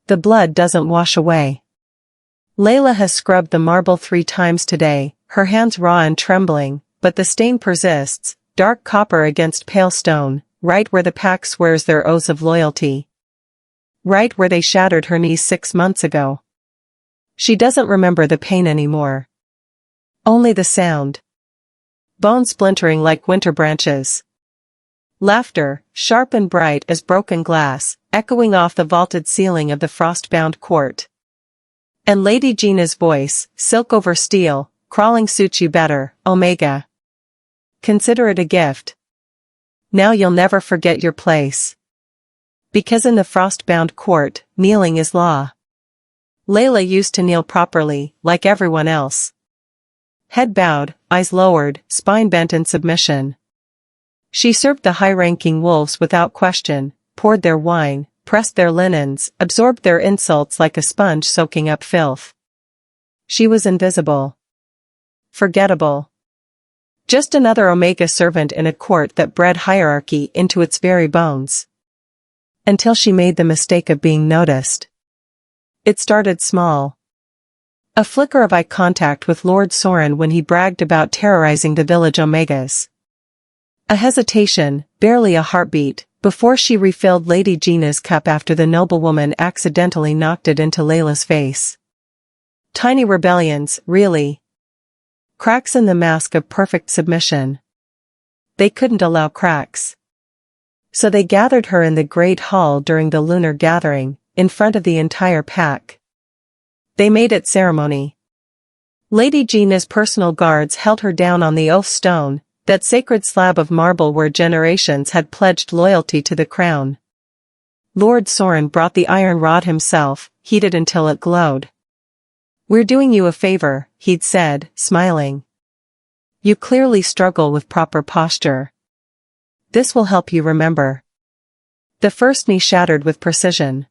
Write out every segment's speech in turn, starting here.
The blood doesn't wash away. Layla has scrubbed the marble 3 times today, her hands raw and trembling, but the stain persists, dark copper against pale stone, right where the pack swears their oaths of loyalty. Right where they shattered her knees 6 months ago. She doesn't remember the pain anymore. Only the sound. Bone splintering like winter branches. Laughter, sharp and bright as broken glass, echoing off the vaulted ceiling of the frost-bound court. And Lady Gina's voice, silk over steel, crawling suits you better, Omega. Consider it a gift. Now you'll never forget your place. Because in the frost-bound court, kneeling is law. Layla used to kneel properly, like everyone else. Head bowed, eyes lowered, spine bent in submission. She served the high-ranking wolves without question, poured their wine, pressed their linens, absorbed their insults like a sponge soaking up filth. She was invisible. Forgettable. Just another Omega servant in a court that bred hierarchy into its very bones. Until she made the mistake of being noticed. It started small. A flicker of eye contact with Lord Soren when he bragged about terrorizing the village Omegas. A hesitation, barely a heartbeat, before she refilled Lady Gina's cup after the noblewoman accidentally knocked it into Layla's face. Tiny rebellions, really. Cracks in the mask of perfect submission. They couldn't allow cracks. So they gathered her in the great hall during the lunar gathering, in front of the entire pack. They made it ceremony. Lady Gina's personal guards held her down on the oath stone, that sacred slab of marble where generations had pledged loyalty to the crown. Lord Soren brought the iron rod himself, heated until it glowed. "We're doing you a favor," he'd said, smiling. "You clearly struggle with proper posture. This will help you remember." The first knee shattered with precision.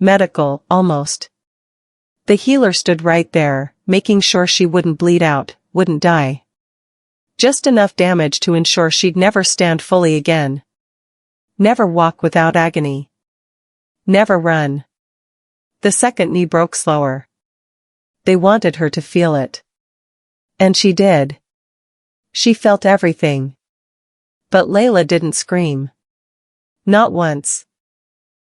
Medical, almost. The healer stood right there, making sure she wouldn't bleed out, wouldn't die. Just enough damage to ensure she'd never stand fully again. Never walk without agony. Never run. The second knee broke slower. They wanted her to feel it. And she did. She felt everything. But Layla didn't scream. Not once.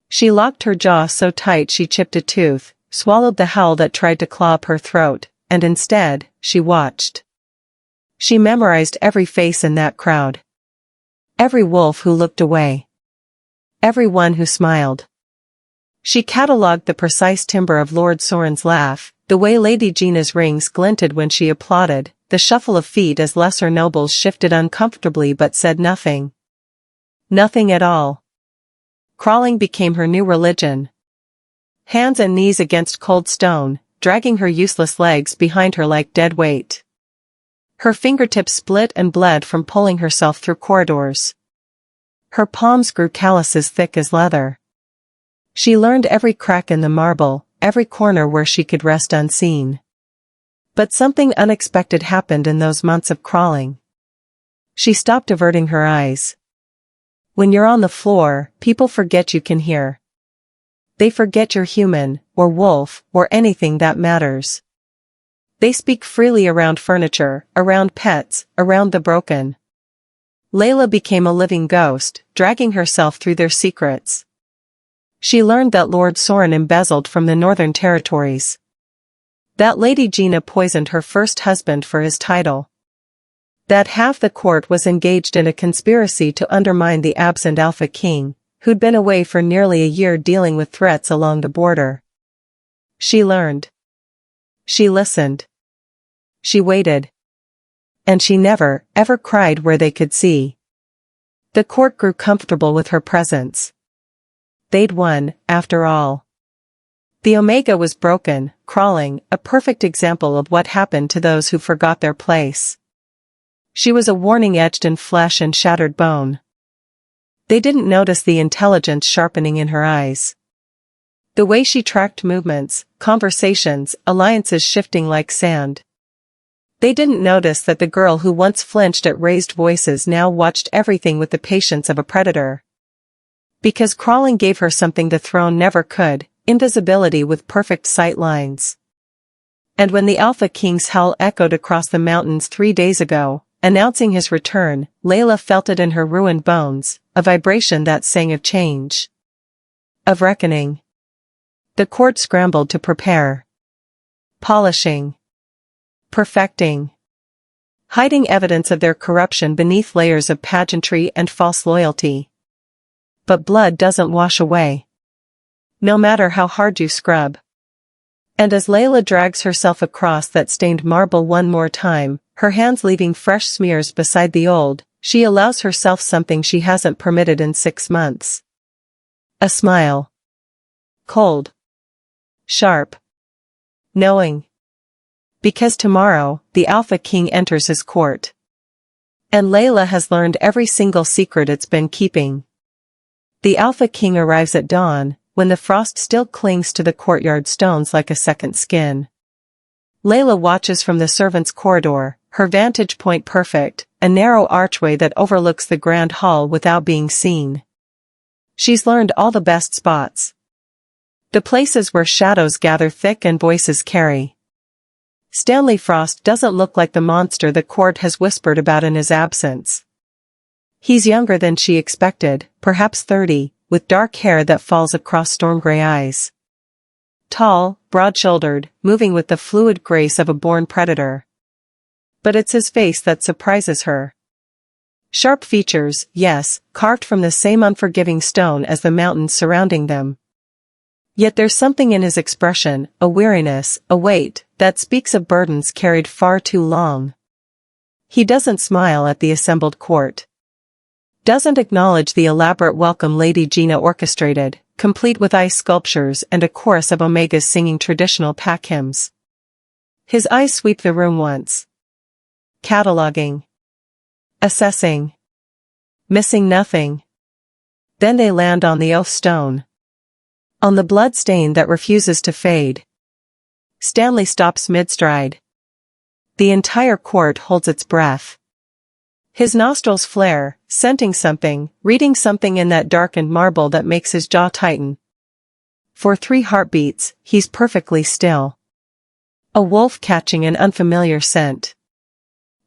She locked her jaw so tight she chipped a tooth, swallowed the howl that tried to claw up her throat, and instead, she watched. She memorized every face in that crowd. Every wolf who looked away. Every one who smiled. She catalogued the precise timbre of Lord Soren's laugh, the way Lady Gina's rings glinted when she applauded, the shuffle of feet as lesser nobles shifted uncomfortably but said nothing. Nothing at all. Crawling became her new religion. Hands and knees against cold stone, dragging her useless legs behind her like dead weight. Her fingertips split and bled from pulling herself through corridors. Her palms grew calluses thick as leather. She learned every crack in the marble, every corner where she could rest unseen. But something unexpected happened in those months of crawling. She stopped averting her eyes. When you're on the floor, people forget you can hear. They forget you're human, or wolf, or anything that matters. They speak freely around furniture, around pets, around the broken. Layla became a living ghost, dragging herself through their secrets. She learned that Lord Soren embezzled from the Northern Territories. That Lady Gina poisoned her first husband for his title. That half the court was engaged in a conspiracy to undermine the absent Alpha King, who'd been away for nearly a year dealing with threats along the border. She learned. She listened. She waited. And she never, ever cried where they could see. The court grew comfortable with her presence. They'd won, after all. The Omega was broken, crawling, a perfect example of what happened to those who forgot their place. She was a warning etched in flesh and shattered bone. They didn't notice the intelligence sharpening in her eyes. The way she tracked movements, conversations, alliances shifting like sand. They didn't notice that the girl who once flinched at raised voices now watched everything with the patience of a predator. Because crawling gave her something the throne never could, invisibility with perfect sight lines. And when the Alpha King's howl echoed across the mountains 3 days ago, announcing his return, Layla felt it in her ruined bones, a vibration that sang of change. Of reckoning. The court scrambled to prepare. Polishing. Perfecting. Hiding evidence of their corruption beneath layers of pageantry and false loyalty. But blood doesn't wash away. No matter how hard you scrub. And as Layla drags herself across that stained marble one more time, her hands leaving fresh smears beside the old, she allows herself something she hasn't permitted in 6 months. A smile. Cold. Sharp. Knowing. Because tomorrow, the Alpha King enters his court. And Layla has learned every single secret it's been keeping. The Alpha King arrives at dawn, when the frost still clings to the courtyard stones like a second skin. Layla watches from the servants' corridor, her vantage point perfect, a narrow archway that overlooks the grand hall without being seen. She's learned all the best spots. The places where shadows gather thick and voices carry. Stanley Frost doesn't look like the monster the court has whispered about in his absence. He's younger than she expected, perhaps 30, with dark hair that falls across storm-gray eyes. Tall, broad-shouldered, moving with the fluid grace of a born predator. But it's his face that surprises her. Sharp features, yes, carved from the same unforgiving stone as the mountains surrounding them. Yet there's something in his expression, a weariness, a weight, that speaks of burdens carried far too long. He doesn't smile at the assembled court. Doesn't acknowledge the elaborate welcome Lady Gina orchestrated, complete with ice sculptures and a chorus of Omegas singing traditional pack hymns. His eyes sweep the room once. Cataloging. Assessing. Missing nothing. Then they land on the oath stone. On the blood stain that refuses to fade. Stanley stops mid-stride. The entire court holds its breath. His nostrils flare, scenting something, reading something in that darkened marble that makes his jaw tighten. For 3 heartbeats, he's perfectly still. A wolf catching an unfamiliar scent.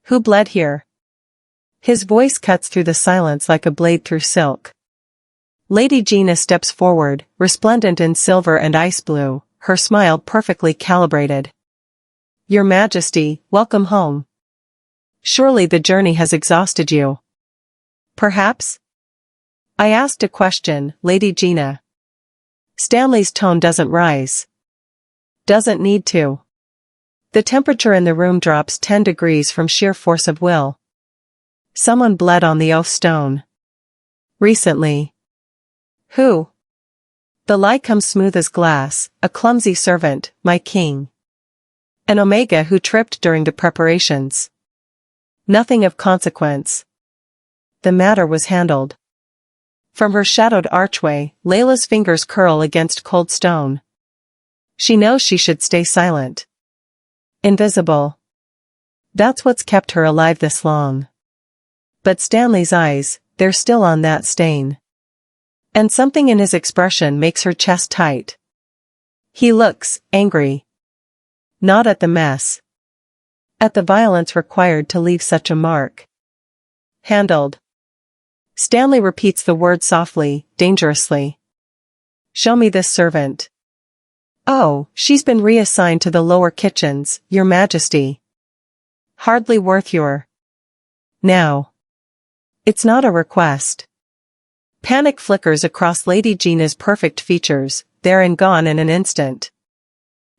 Who bled here? His voice cuts through the silence like a blade through silk. Lady Gina steps forward, resplendent in silver and ice blue, her smile perfectly calibrated. Your Majesty, welcome home. Surely the journey has exhausted you. Perhaps? I asked a question, Lady Gina. Stanley's tone doesn't rise. Doesn't need to. The temperature in the room drops 10 degrees from sheer force of will. Someone bled on the oath stone. Recently. Who? The lie comes smooth as glass, a clumsy servant, my king. An Omega who tripped during the preparations. Nothing of consequence. The matter was handled. From her shadowed archway, Layla's fingers curl against cold stone. She knows she should stay silent. Invisible. That's what's kept her alive this long. But Stanley's eyes, they're still on that stain. And something in his expression makes her chest tight. He looks angry. Not at the mess. At the violence required to leave such a mark. Handled. Stanley repeats the word softly, dangerously. Show me this servant. Oh, she's been reassigned to the lower kitchens, Your Majesty. Hardly worth your. Now. It's not a request. Panic flickers across Lady Gina's perfect features, there and gone in an instant.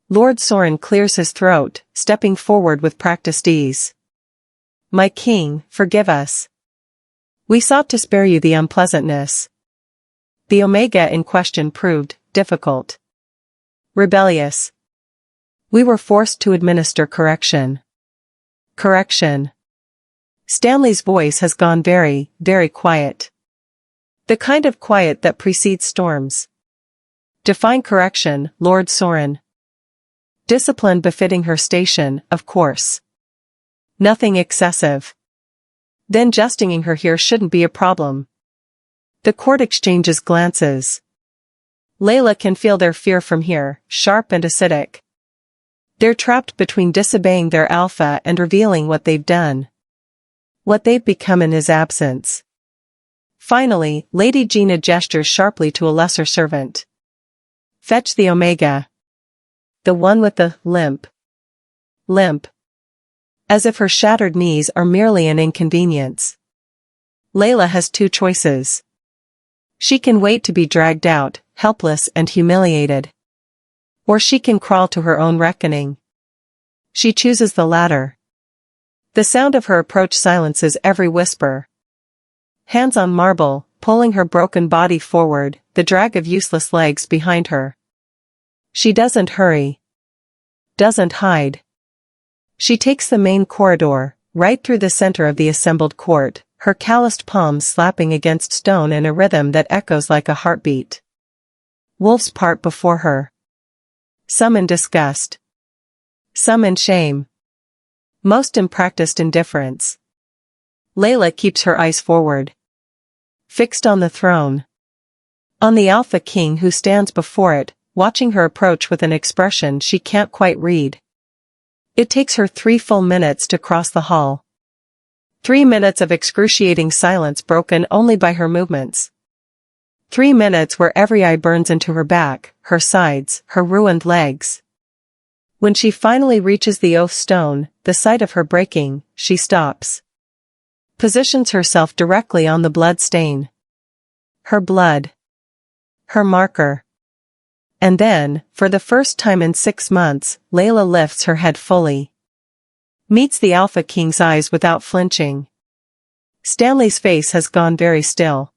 Lord Soren clears his throat, stepping forward with practiced ease. My king, forgive us. We sought to spare you the unpleasantness. The Omega in question proved difficult. Rebellious. We were forced to administer correction. Correction. Stanley's voice has gone very, very quiet. The kind of quiet that precedes storms. Define correction, Lord Soren. Discipline befitting her station, of course. Nothing excessive. Then jesting her here shouldn't be a problem. The court exchanges glances. Layla can feel their fear from here, sharp and acidic. They're trapped between disobeying their alpha and revealing what they've done. What they've become in his absence. Finally, Lady Gina gestures sharply to a lesser servant. Fetch the Omega. The one with the limp. Limp. As if her shattered knees are merely an inconvenience. Layla has two choices. She can wait to be dragged out, helpless and humiliated. Or she can crawl to her own reckoning. She chooses the latter. The sound of her approach silences every whisper. Hands on marble, pulling her broken body forward, the drag of useless legs behind her. She doesn't hurry. Doesn't hide. She takes the main corridor, right through the center of the assembled court, her calloused palms slapping against stone in a rhythm that echoes like a heartbeat. Wolves part before her. Some in disgust. Some in shame. Most in practiced indifference. Layla keeps her eyes forward. Fixed on the throne. On the Alpha King who stands before it, watching her approach with an expression she can't quite read. It takes her 3 full minutes to cross the hall. 3 minutes of excruciating silence broken only by her movements. 3 minutes where every eye burns into her back, her sides, her ruined legs. When she finally reaches the oath stone, the sight of her breaking, she stops. Positions herself directly on the blood stain. Her blood. Her marker. And then, for the first time in 6 months, Layla lifts her head fully. Meets the Alpha King's eyes without flinching. Stanley's face has gone very still.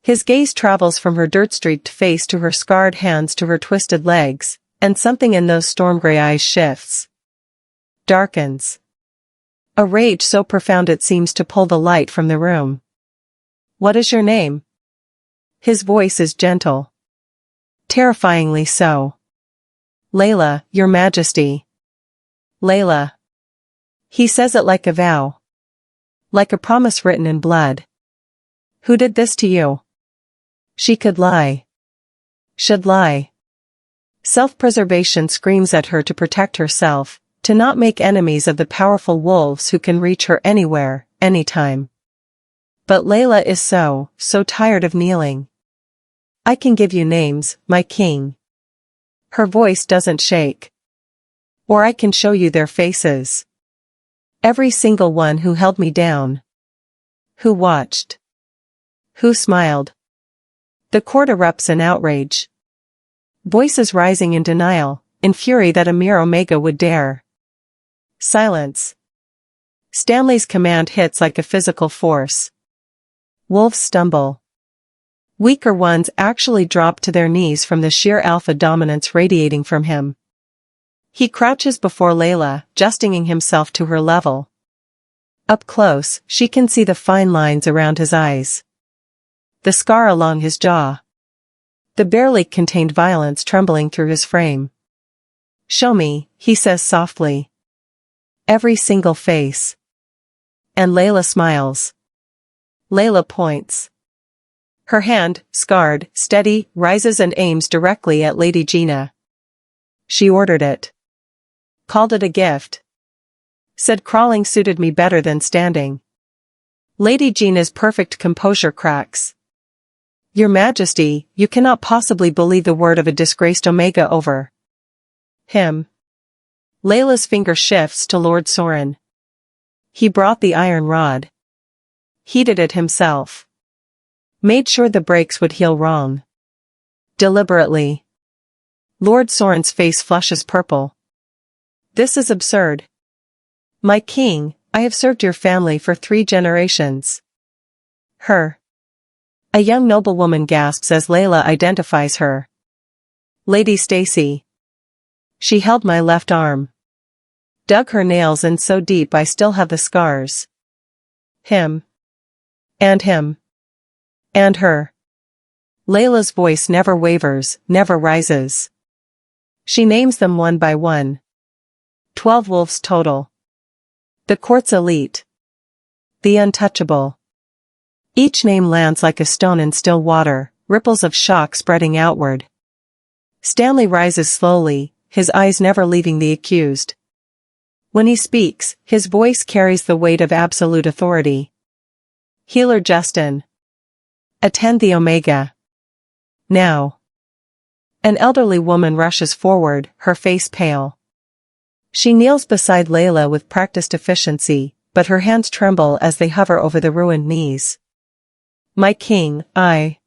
His gaze travels from her dirt-streaked face to her scarred hands to her twisted legs, and something in those storm-gray eyes shifts. Darkens. A rage so profound it seems to pull the light from the room. What is your name? His voice is gentle. Terrifyingly so. Layla, Your Majesty. Layla. He says it like a vow. Like a promise written in blood. Who did this to you? She could lie. Should lie. Self-preservation screams at her to protect herself, to not make enemies of the powerful wolves who can reach her anywhere, anytime. But Layla is so tired of kneeling. I can give you names, my king. Her voice doesn't shake. Or I can show you their faces. Every single one who held me down. Who watched. Who smiled. The court erupts in outrage. Voices rising in denial, in fury that a mere Omega would dare. Silence. Stanley's command hits like a physical force. Wolves stumble. Weaker ones actually drop to their knees from the sheer alpha dominance radiating from him. He crouches before Layla, adjusting himself to her level. Up close, she can see the fine lines around his eyes. The scar along his jaw. The barely contained violence trembling through his frame. Show me, he says softly. Every single face. And Layla smiles. Layla points. Her hand, scarred, steady, rises and aims directly at Lady Gina. She ordered it. Called it a gift. Said crawling suited me better than standing. Lady Gina's perfect composure cracks. Your Majesty, you cannot possibly believe the word of a disgraced Omega over him. Layla's finger shifts to Lord Soren. He brought the iron rod. Heated it himself. Made sure the breaks would heal wrong. Deliberately. Lord Soren's face flushes purple. This is absurd. My king, I have served your family for 3 generations. Her. A young noblewoman gasps as Layla identifies her. Lady Stacy. She held my left arm. Dug her nails in so deep I still have the scars. Him. And him. And her. Layla's voice never wavers, never rises. She names them one by one. 12 wolves total. The court's elite. The untouchable. Each name lands like a stone in still water, ripples of shock spreading outward. Stanley rises slowly, his eyes never leaving the accused. When he speaks, his voice carries the weight of absolute authority. Healer Justin. Attend the Omega. Now. An elderly woman rushes forward, her face pale. She kneels beside Layla with practiced efficiency, but her hands tremble as they hover over the ruined knees. My king, I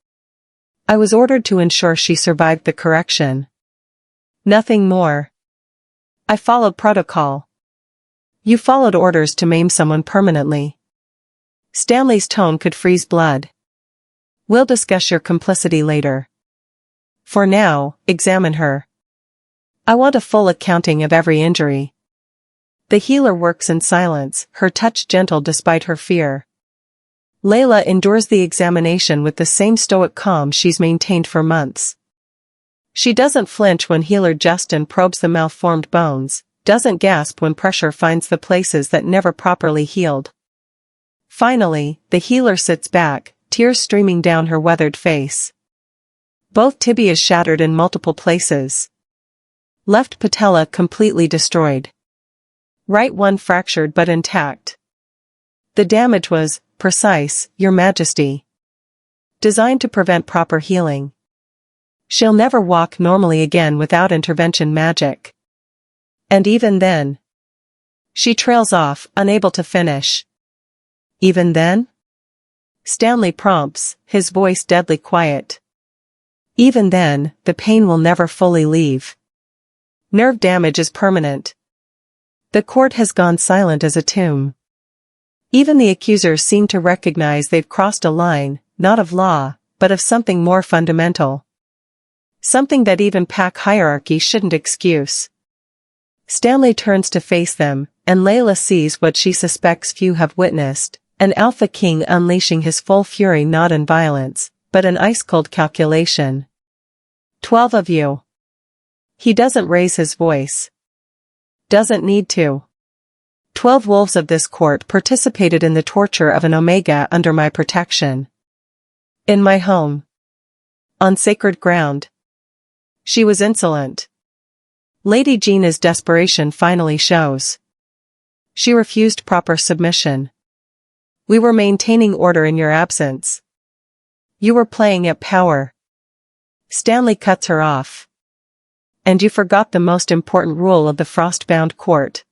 was ordered to ensure she survived the correction. Nothing more. I followed protocol. You followed orders to maim someone permanently. Stanley's tone could freeze blood. We'll discuss your complicity later. For now, examine her. I want a full accounting of every injury. The healer works in silence, her touch gentle despite her fear. Layla endures the examination with the same stoic calm she's maintained for months. She doesn't flinch when healer Justin probes the malformed bones, doesn't gasp when pressure finds the places that never properly healed. Finally, the healer sits back, tears streaming down her weathered face. Both tibias shattered in multiple places. Left patella completely destroyed. Right one fractured but intact. The damage was precise, Your Majesty. Designed to prevent proper healing. She'll never walk normally again without intervention magic. And even then. She trails off, unable to finish. Even then? Stanley prompts, his voice deadly quiet. Even then, the pain will never fully leave. Nerve damage is permanent. The court has gone silent as a tomb. Even the accusers seem to recognize they've crossed a line, not of law, but of something more fundamental. Something that even pack hierarchy shouldn't excuse. Stanley turns to face them, and Layla sees what she suspects few have witnessed, an alpha king unleashing his full fury not in violence, but an ice-cold calculation. 12 of you. He doesn't raise his voice. Doesn't need to. 12 wolves of this court participated in the torture of an Omega under my protection. In my home. On sacred ground. She was insolent. Lady Gina's desperation finally shows. She refused proper submission. We were maintaining order in your absence. You were playing at power. Stanley cuts her off. And you forgot the most important rule of the frost-bound court.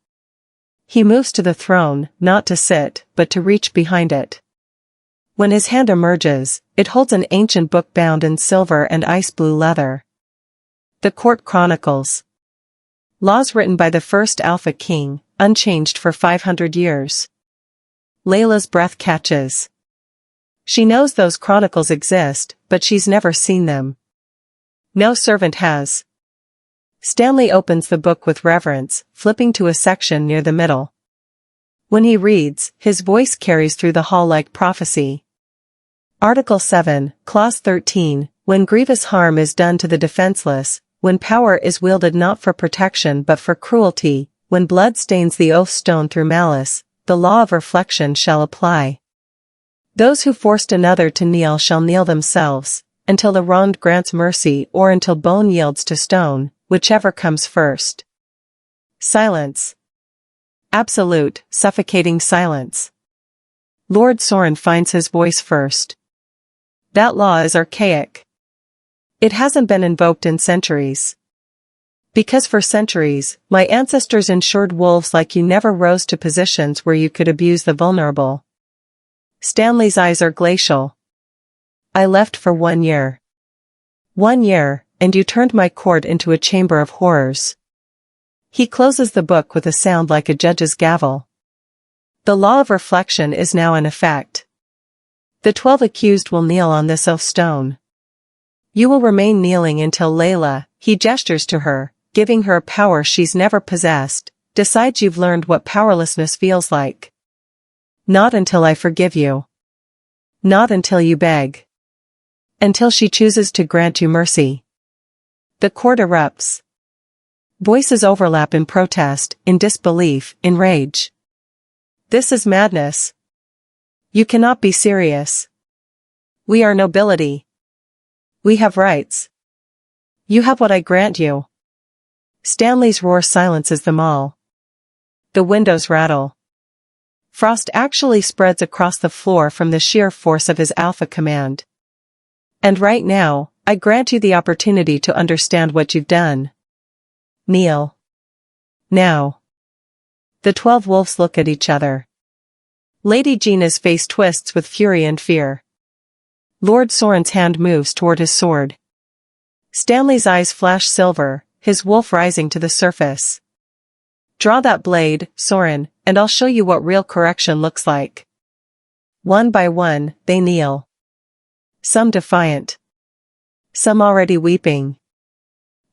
He moves to the throne, not to sit, but to reach behind it. When his hand emerges, it holds an ancient book bound in silver and ice-blue leather. The Court Chronicles. Laws written by the first Alpha King, unchanged for 500 years. Layla's breath catches. She knows those chronicles exist, but she's never seen them. No servant has. Stanley opens the book with reverence, flipping to a section near the middle. When he reads, his voice carries through the hall like prophecy. Article 7, Clause 13, when grievous harm is done to the defenseless, when power is wielded not for protection but for cruelty, when blood stains the oath stone through malice, the law of reflection shall apply. Those who forced another to kneel shall kneel themselves, until the wronged grants mercy or until bone yields to stone, whichever comes first. Silence. Absolute, suffocating silence. Lord Soren finds his voice first. That law is archaic. It hasn't been invoked in centuries. Because for centuries, my ancestors ensured wolves like you never rose to positions where you could abuse the vulnerable. Stanley's eyes are glacial. I left for 1 year. 1 year, and you turned my court into a chamber of horrors. He closes the book with a sound like a judge's gavel. The law of reflection is now in effect. The 12 accused will kneel on this oath stone. You will remain kneeling until Layla, he gestures to her, giving her a power she's never possessed, decides you've learned what powerlessness feels like. Not until I forgive you. Not until you beg. Until she chooses to grant you mercy. The court erupts. Voices overlap in protest, in disbelief, in rage. This is madness. You cannot be serious. We are nobility. We have rights. You have what I grant you. Stanley's roar silences them all. The windows rattle. Frost actually spreads across the floor from the sheer force of his alpha command. And right now, I grant you the opportunity to understand what you've done. Kneel. Now. The 12 wolves look at each other. Lady Gina's face twists with fury and fear. Lord Soren's hand moves toward his sword. Stanley's eyes flash silver, his wolf rising to the surface. Draw that blade, Soren, and I'll show you what real correction looks like. One by one, they kneel. Some defiant. Some already weeping.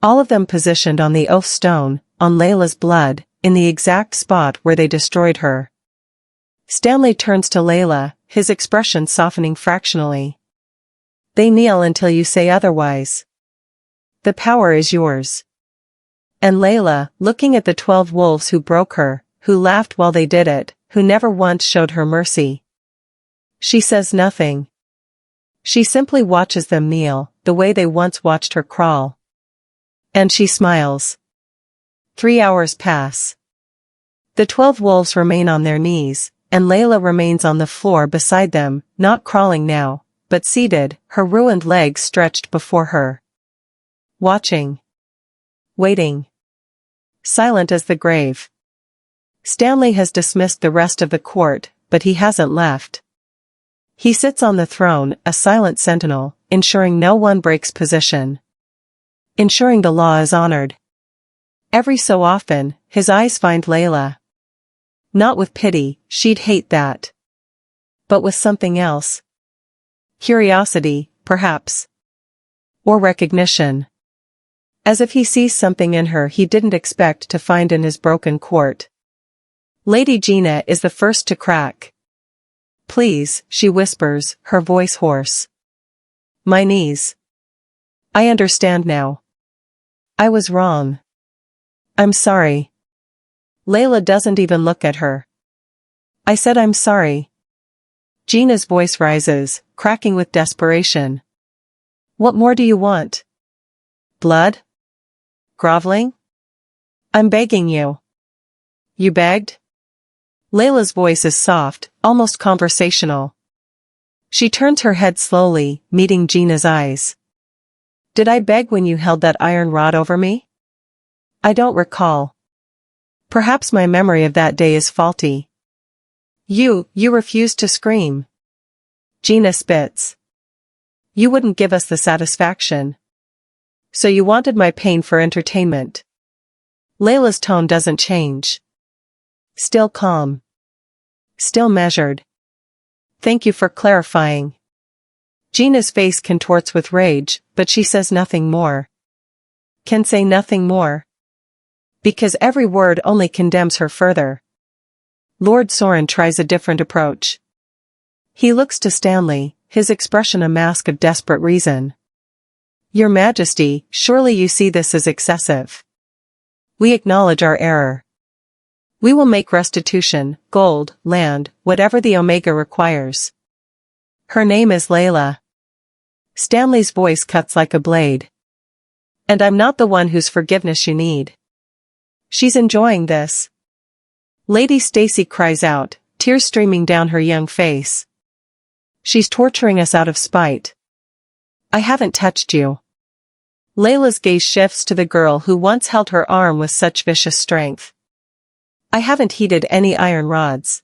All of them positioned on the oath stone, on Layla's blood, in the exact spot where they destroyed her. Stanley turns to Layla, his expression softening fractionally. They kneel until you say otherwise. The power is yours. And Layla, looking at the 12 wolves who broke her, who laughed while they did it, who never once showed her mercy. She says nothing. She simply watches them kneel, the way they once watched her crawl. And she smiles. 3 hours pass. The 12 wolves remain on their knees, and Layla remains on the floor beside them, not crawling now, but seated, her ruined legs stretched before her. Watching. Waiting. Silent as the grave. Stanley has dismissed the rest of the court, but he hasn't left. He sits on the throne, a silent sentinel, ensuring no one breaks position. Ensuring the law is honored. Every so often, his eyes find Layla. Not with pity, she'd hate that. But with something else. Curiosity, perhaps. Or recognition. As if he sees something in her he didn't expect to find in his broken court. Lady Gina is the first to crack. Please, she whispers, her voice hoarse. My knees. I understand now. I was wrong. I'm sorry. Layla doesn't even look at her. I said I'm sorry. Gina's voice rises, cracking with desperation. What more do you want? Blood? Groveling? I'm begging you. You begged? Layla's voice is soft, almost conversational. She turns her head slowly, meeting Gina's eyes. Did I beg when you held that iron rod over me? I don't recall. Perhaps my memory of that day is faulty. You refused to scream. Gina spits. You wouldn't give us the satisfaction. So you wanted my pain for entertainment. Layla's tone doesn't change. Still calm. Still measured. Thank you for clarifying. Gina's face contorts with rage, but she says nothing more. Can say nothing more. Because every word only condemns her further. Lord Soren tries a different approach. He looks to Stanley, his expression a mask of desperate reason. Your Majesty, surely you see this as excessive. We acknowledge our error. We will make restitution, gold, land, whatever the Omega requires. Her name is Layla. Stanley's voice cuts like a blade. And I'm not the one whose forgiveness you need. She's enjoying this. Lady Stacy cries out, tears streaming down her young face. She's torturing us out of spite. I haven't touched you. Layla's gaze shifts to the girl who once held her arm with such vicious strength. I haven't heated any iron rods.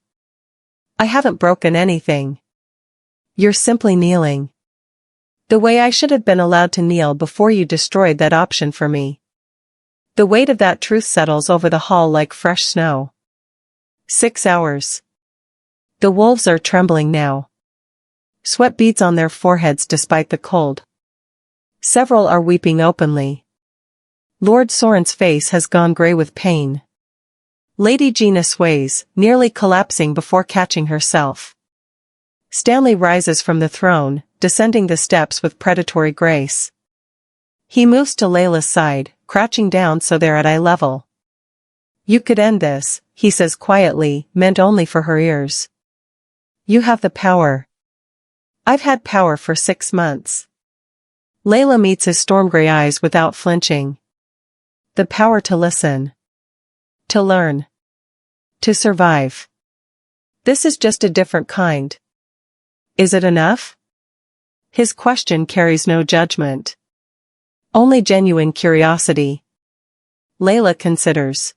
I haven't broken anything. You're simply kneeling. The way I should have been allowed to kneel before you destroyed that option for me. The weight of that truth settles over the hall like fresh snow. 6 hours. The wolves are trembling now. Sweat beads on their foreheads despite the cold. Several are weeping openly. Lord Soren's face has gone gray with pain. Lady Gina sways, nearly collapsing before catching herself. Stanley rises from the throne, descending the steps with predatory grace. He moves to Layla's side, crouching down so they're at eye level. You could end this, he says quietly, meant only for her ears. You have the power. I've had power for 6 months. Layla meets his storm gray eyes without flinching. The power to listen. To learn. To survive. This is just a different kind. Is it enough? His question carries no judgment. Only genuine curiosity. Layla considers.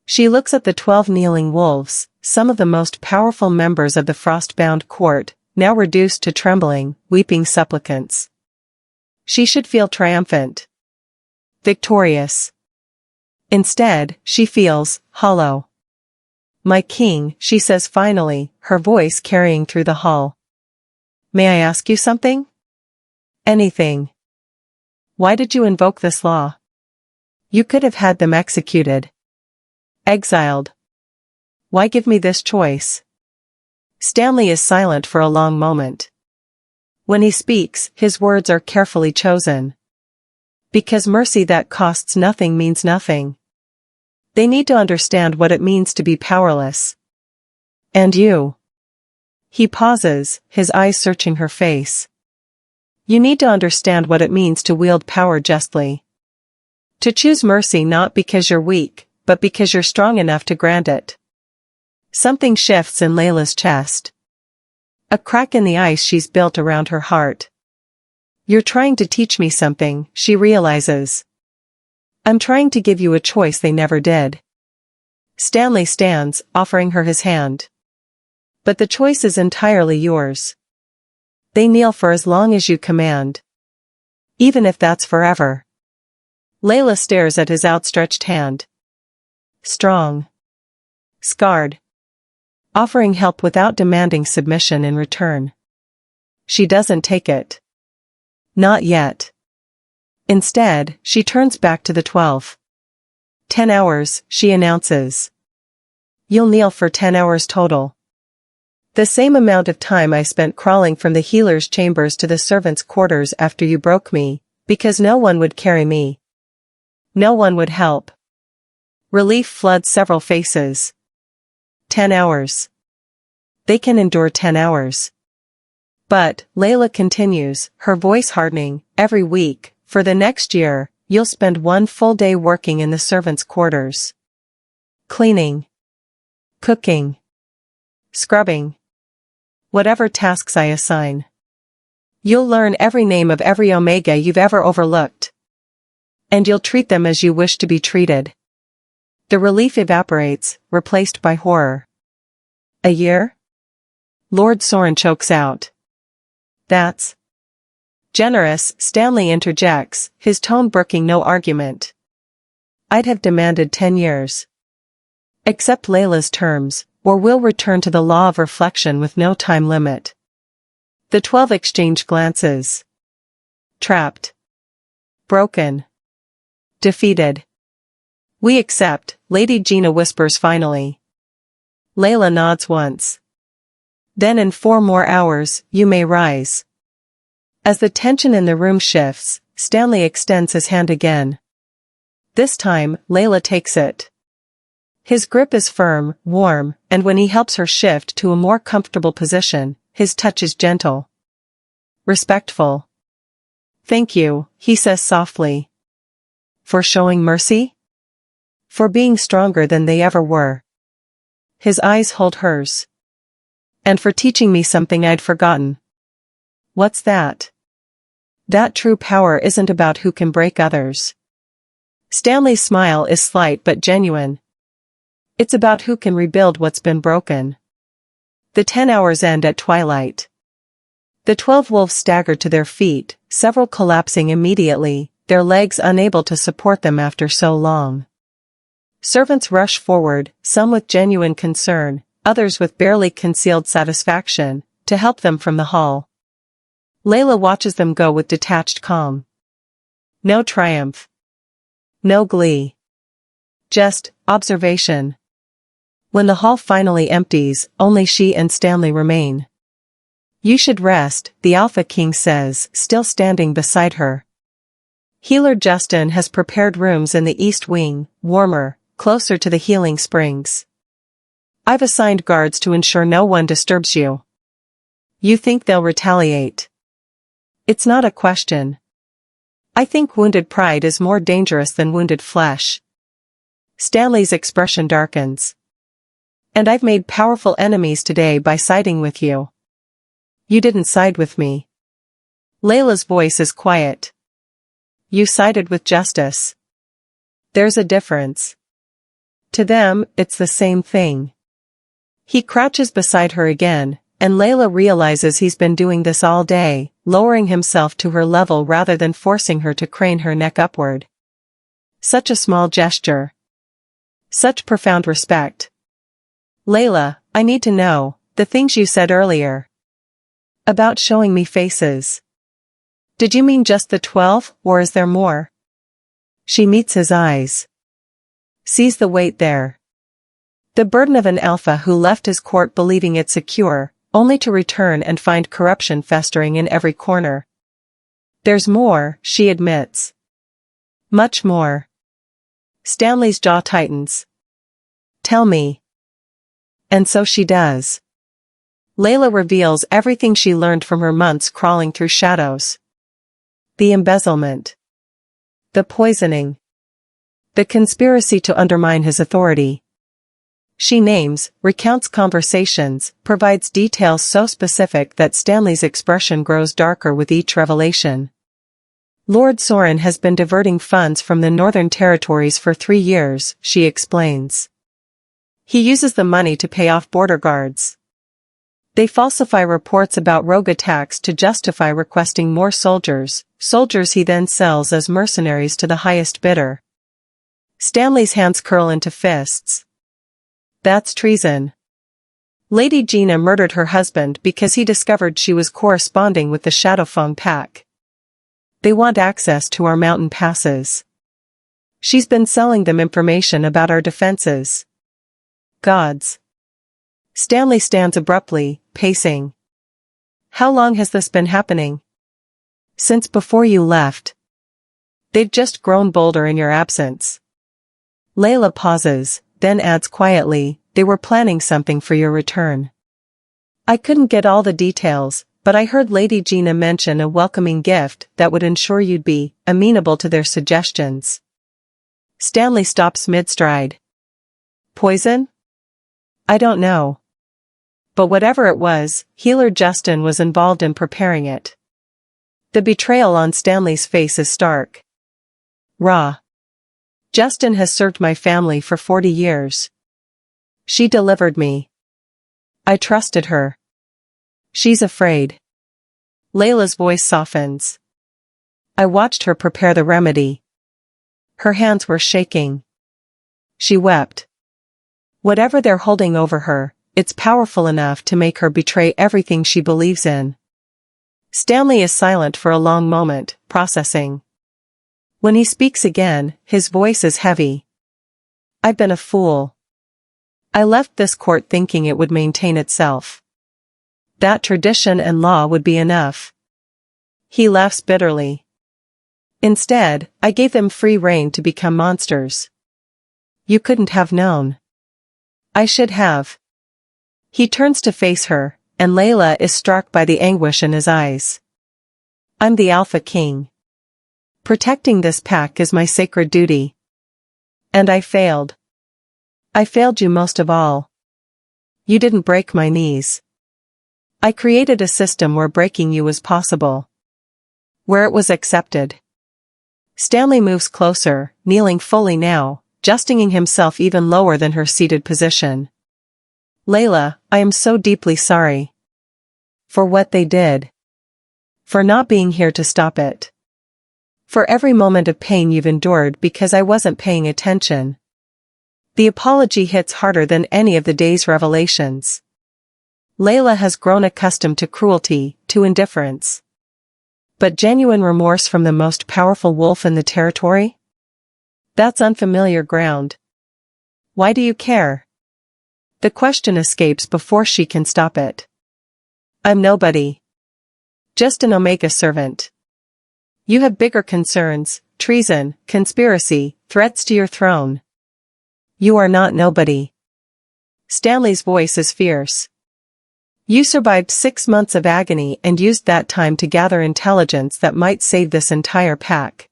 She looks at the 12 kneeling wolves, some of the most powerful members of the frost-bound court, now reduced to trembling, weeping supplicants. She should feel triumphant. Victorious. Instead, she feels hollow. My king, she says finally, her voice carrying through the hall. May I ask you something? Anything. Why did you invoke this law? You could have had them executed. Exiled. Why give me this choice? Stanley is silent for a long moment. When he speaks, his words are carefully chosen. Because mercy that costs nothing means nothing. They need to understand what it means to be powerless. And you. He pauses, his eyes searching her face. You need to understand what it means to wield power justly. To choose mercy not because you're weak, but because you're strong enough to grant it. Something shifts in Layla's chest. A crack in the ice she's built around her heart. You're trying to teach me something, she realizes. I'm trying to give you a choice they never did. Stanley stands, offering her his hand. But the choice is entirely yours. They kneel for as long as you command. Even if that's forever. Layla stares at his outstretched hand. Strong. Scarred. Offering help without demanding submission in return. She doesn't take it. Not yet. Instead, she turns back to the 12. 10 hours, she announces. You'll kneel for 10 hours total. The same amount of time I spent crawling from the healer's chambers to the servants' quarters after you broke me, because no one would carry me. No one would help. Relief floods several faces. 10 hours. They can endure 10 hours. But, Layla continues, her voice hardening, every week, for the next year, you'll spend one full day working in the servants' quarters. Cleaning. Cooking. Scrubbing. Whatever tasks I assign. You'll learn every name of every omega you've ever overlooked. And you'll treat them as you wish to be treated. The relief evaporates, replaced by horror. A year? Lord Soren chokes out. That's generous, Stanley interjects, his tone brooking no argument. I'd have demanded 10 years. Accept Layla's terms, or we'll return to the law of reflection with no time limit. The 12 exchange glances. Trapped. Broken. Defeated. We accept, Lady Gina whispers finally. Layla nods once. Then in 4 more hours, you may rise. As the tension in the room shifts, Stanley extends his hand again. This time, Layla takes it. His grip is firm, warm, and when he helps her shift to a more comfortable position, his touch is gentle. Respectful. Thank you, he says softly. For showing mercy? For being stronger than they ever were. His eyes hold hers. And for teaching me something I'd forgotten. What's that? That true power isn't about who can break others. Stanley's smile is slight but genuine. It's about who can rebuild what's been broken. The 10 hours end at twilight. The 12 wolves stagger to their feet, several collapsing immediately, their legs unable to support them after so long. Servants rush forward, some with genuine concern, others with barely concealed satisfaction, to help them from the hall. Layla watches them go with detached calm. No triumph. No glee. Just observation. When the hall finally empties, only she and Stanley remain. You should rest, the Alpha King says, still standing beside her. Healer Justin has prepared rooms in the East Wing, warmer, closer to the healing springs. I've assigned guards to ensure no one disturbs you. You think they'll retaliate? It's not a question. I think wounded pride is more dangerous than wounded flesh. Stanley's expression darkens. And I've made powerful enemies today by siding with you. You didn't side with me. Layla's voice is quiet. You sided with justice. There's a difference. To them, it's the same thing. He crouches beside her again, and Layla realizes he's been doing this all day, lowering himself to her level rather than forcing her to crane her neck upward. Such a small gesture. Such profound respect. Layla, I need to know, the things you said earlier. About showing me faces. Did you mean just the 12, or is there more? She meets his eyes. Sees the weight there. The burden of an alpha who left his court believing it secure, only to return and find corruption festering in every corner. There's more, she admits. Much more. Stanley's jaw tightens. Tell me. And so she does. Layla reveals everything she learned from her months crawling through shadows. The embezzlement. The poisoning. The conspiracy to undermine his authority. She names, recounts conversations, provides details so specific that Stanley's expression grows darker with each revelation. Lord Soren has been diverting funds from the Northern Territories for 3 years, she explains. He uses the money to pay off border guards. They falsify reports about rogue attacks to justify requesting more soldiers he then sells as mercenaries to the highest bidder. Stanley's hands curl into fists. That's treason. Lady Gina murdered her husband because he discovered she was corresponding with the Shadowfang pack. They want access to our mountain passes. She's been selling them information about our defenses. Gods. Stanley stands abruptly, pacing. How long has this been happening? Since before you left. They've just grown bolder in your absence. Layla pauses, then adds quietly, they were planning something for your return. I couldn't get all the details, but I heard Lady Gina mention a welcoming gift that would ensure you'd be amenable to their suggestions. Stanley stops mid-stride. Poison? I don't know. But whatever it was, healer Justin was involved in preparing it. The betrayal on Stanley's face is stark. Raw. Justin has served my family for 40 years. She delivered me. I trusted her. She's afraid. Layla's voice softens. I watched her prepare the remedy. Her hands were shaking. She wept. Whatever they're holding over her, it's powerful enough to make her betray everything she believes in. Stanley is silent for a long moment, processing. When he speaks again, his voice is heavy. I've been a fool. I left this court thinking it would maintain itself. That tradition and law would be enough. He laughs bitterly. Instead, I gave them free rein to become monsters. You couldn't have known. I should have. He turns to face her, and Layla is struck by the anguish in his eyes. I'm the Alpha King. Protecting this pack is my sacred duty. And I failed. I failed you most of all. You didn't break my knees. I created a system where breaking you was possible. Where it was accepted. Stanley moves closer, kneeling fully now, justing himself even lower than her seated position. Layla, I am so deeply sorry. For what they did. For not being here to stop it. For every moment of pain you've endured because I wasn't paying attention. The apology hits harder than any of the day's revelations. Layla has grown accustomed to cruelty, to indifference. But genuine remorse from the most powerful wolf in the territory? That's unfamiliar ground. Why do you care? The question escapes before she can stop it. I'm nobody. Just an Omega servant. You have bigger concerns, treason, conspiracy, threats to your throne. You are not nobody. Stanley's voice is fierce. You survived 6 months of agony and used that time to gather intelligence that might save this entire pack.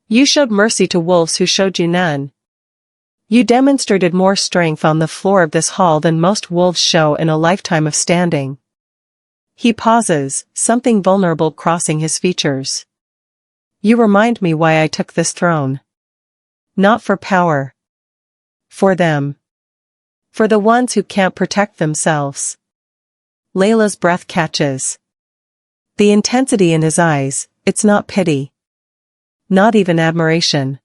You showed mercy to wolves who showed you none. You demonstrated more strength on the floor of this hall than most wolves show in a lifetime of standing. He pauses, something vulnerable crossing his features. You remind me why I took this throne. Not for power. For them. For the ones who can't protect themselves. Layla's breath catches. The intensity in his eyes, it's not pity. Not even admiration.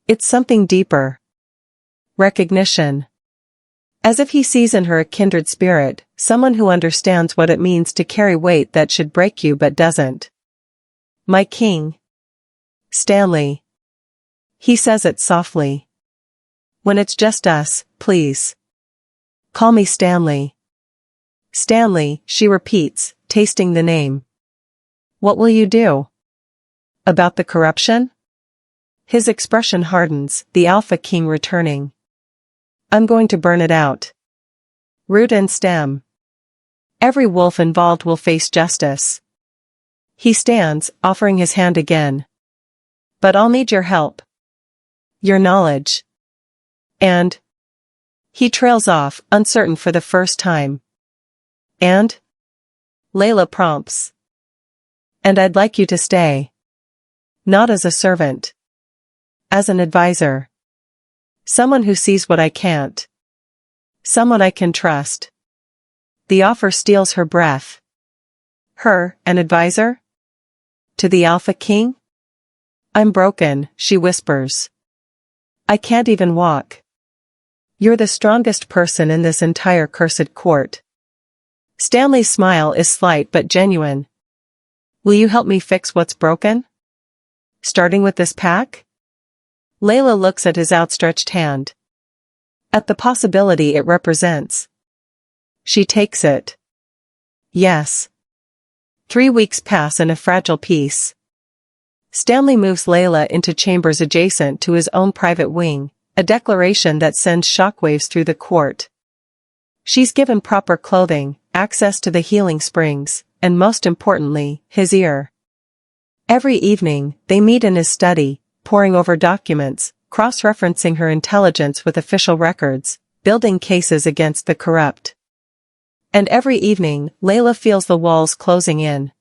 It's something deeper. Recognition. As if he sees in her a kindred spirit, someone who understands what it means to carry weight that should break you but doesn't. My king. Stanley. He says it softly. When it's just us, please. Call me Stanley. Stanley, she repeats, tasting the name. What will you do? About the corruption? His expression hardens, the Alpha King returning. I'm going to burn it out. Root and stem. Every wolf involved will face justice. He stands, offering his hand again. But I'll need your help. Your knowledge. And? He trails off, uncertain for the first time. And? Layla prompts. And I'd like you to stay. Not as a servant. As an advisor. Someone who sees what I can't. Someone I can trust. The offer steals her breath. Her, an advisor? To the Alpha King? I'm broken, she whispers. I can't even walk. You're the strongest person in this entire cursed court. Stanley's smile is slight but genuine. Will you help me fix what's broken? Starting with this pack? Layla looks at his outstretched hand. At the possibility it represents. She takes it. Yes. 3 weeks pass in a fragile peace. Stanley moves Layla into chambers adjacent to his own private wing, a declaration that sends shockwaves through the court. She's given proper clothing, access to the healing springs, and most importantly, his ear. Every evening, they meet in his study, poring over documents, cross-referencing her intelligence with official records, building cases against the corrupt. And every evening, Layla feels the walls closing in.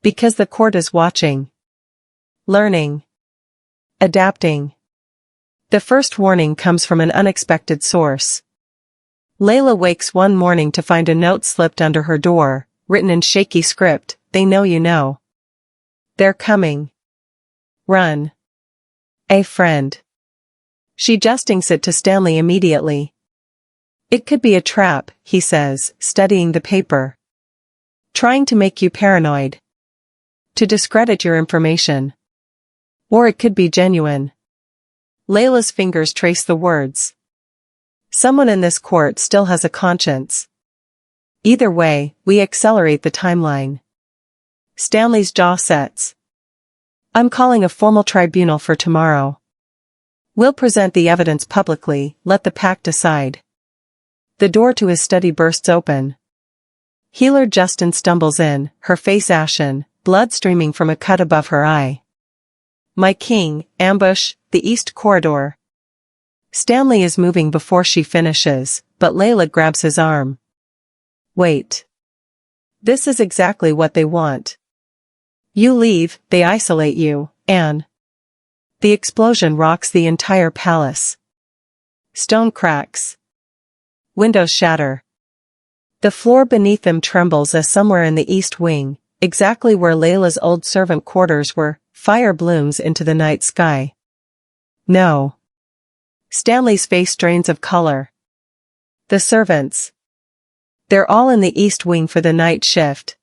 Because the court is watching. Learning. Adapting. The first warning comes from an unexpected source. Layla wakes one morning to find a note slipped under her door, written in shaky script, "They know you know. They're coming. Run. A friend." She just inks it to Stanley immediately. It could be a trap, he says, studying the paper. Trying to make you paranoid. To discredit your information. Or it could be genuine. Layla's fingers trace the words. Someone in this court still has a conscience. Either way, we accelerate the timeline. Stanley's jaw sets. I'm calling a formal tribunal for tomorrow. We'll present the evidence publicly, let the pack decide. The door to his study bursts open. Healer Justin stumbles in, her face ashen, blood streaming from a cut above her eye. My king, ambush, the east corridor. Stanley is moving before she finishes, but Layla grabs his arm. Wait. This is exactly what they want. You leave, they isolate you, and the explosion rocks the entire palace. Stone cracks. Windows shatter. The floor beneath them trembles as somewhere in the east wing, exactly where Layla's old servant quarters were, fire blooms into the night sky. No. Stanley's face drains of color. The servants. They're all in the east wing for the night shift.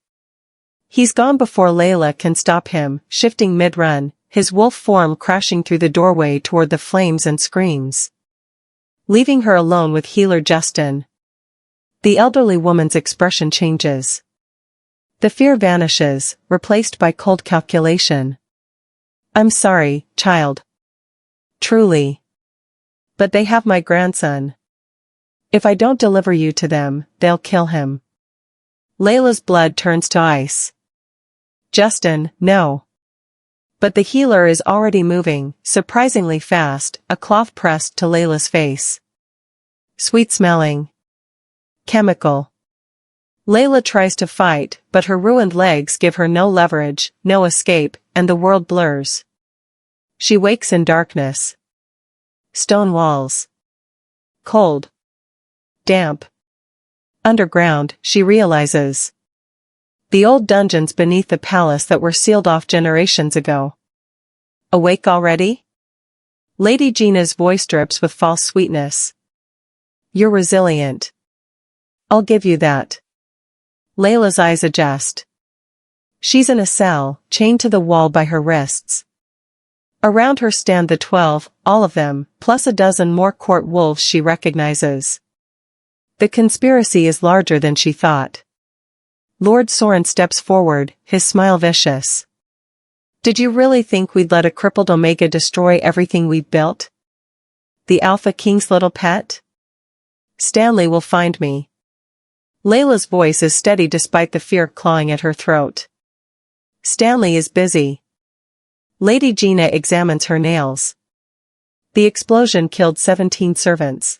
He's gone before Layla can stop him, shifting mid-run, his wolf form crashing through the doorway toward the flames and screams. Leaving her alone with healer Justin. The elderly woman's expression changes. The fear vanishes, replaced by cold calculation. I'm sorry, child. Truly. But they have my grandson. If I don't deliver you to them, they'll kill him. Layla's blood turns to ice. Justin, no. But the healer is already moving, surprisingly fast, a cloth pressed to Layla's face. Sweet-smelling. Chemical. Layla tries to fight, but her ruined legs give her no leverage, no escape, and the world blurs. She wakes in darkness. Stone walls. Cold. Damp. Underground, she realizes. The old dungeons beneath the palace that were sealed off generations ago. Awake already? Lady Gina's voice drips with false sweetness. You're resilient. I'll give you that. Layla's eyes adjust. She's in a cell, chained to the wall by her wrists. Around her stand the 12, all of them, plus a dozen more court wolves she recognizes. The conspiracy is larger than she thought. Lord Soren steps forward, his smile vicious. Did you really think we'd let a crippled Omega destroy everything we've built? The Alpha King's little pet? Stanley will find me. Layla's voice is steady despite the fear clawing at her throat. Stanley is busy. Lady Gina examines her nails. The explosion killed 17 servants.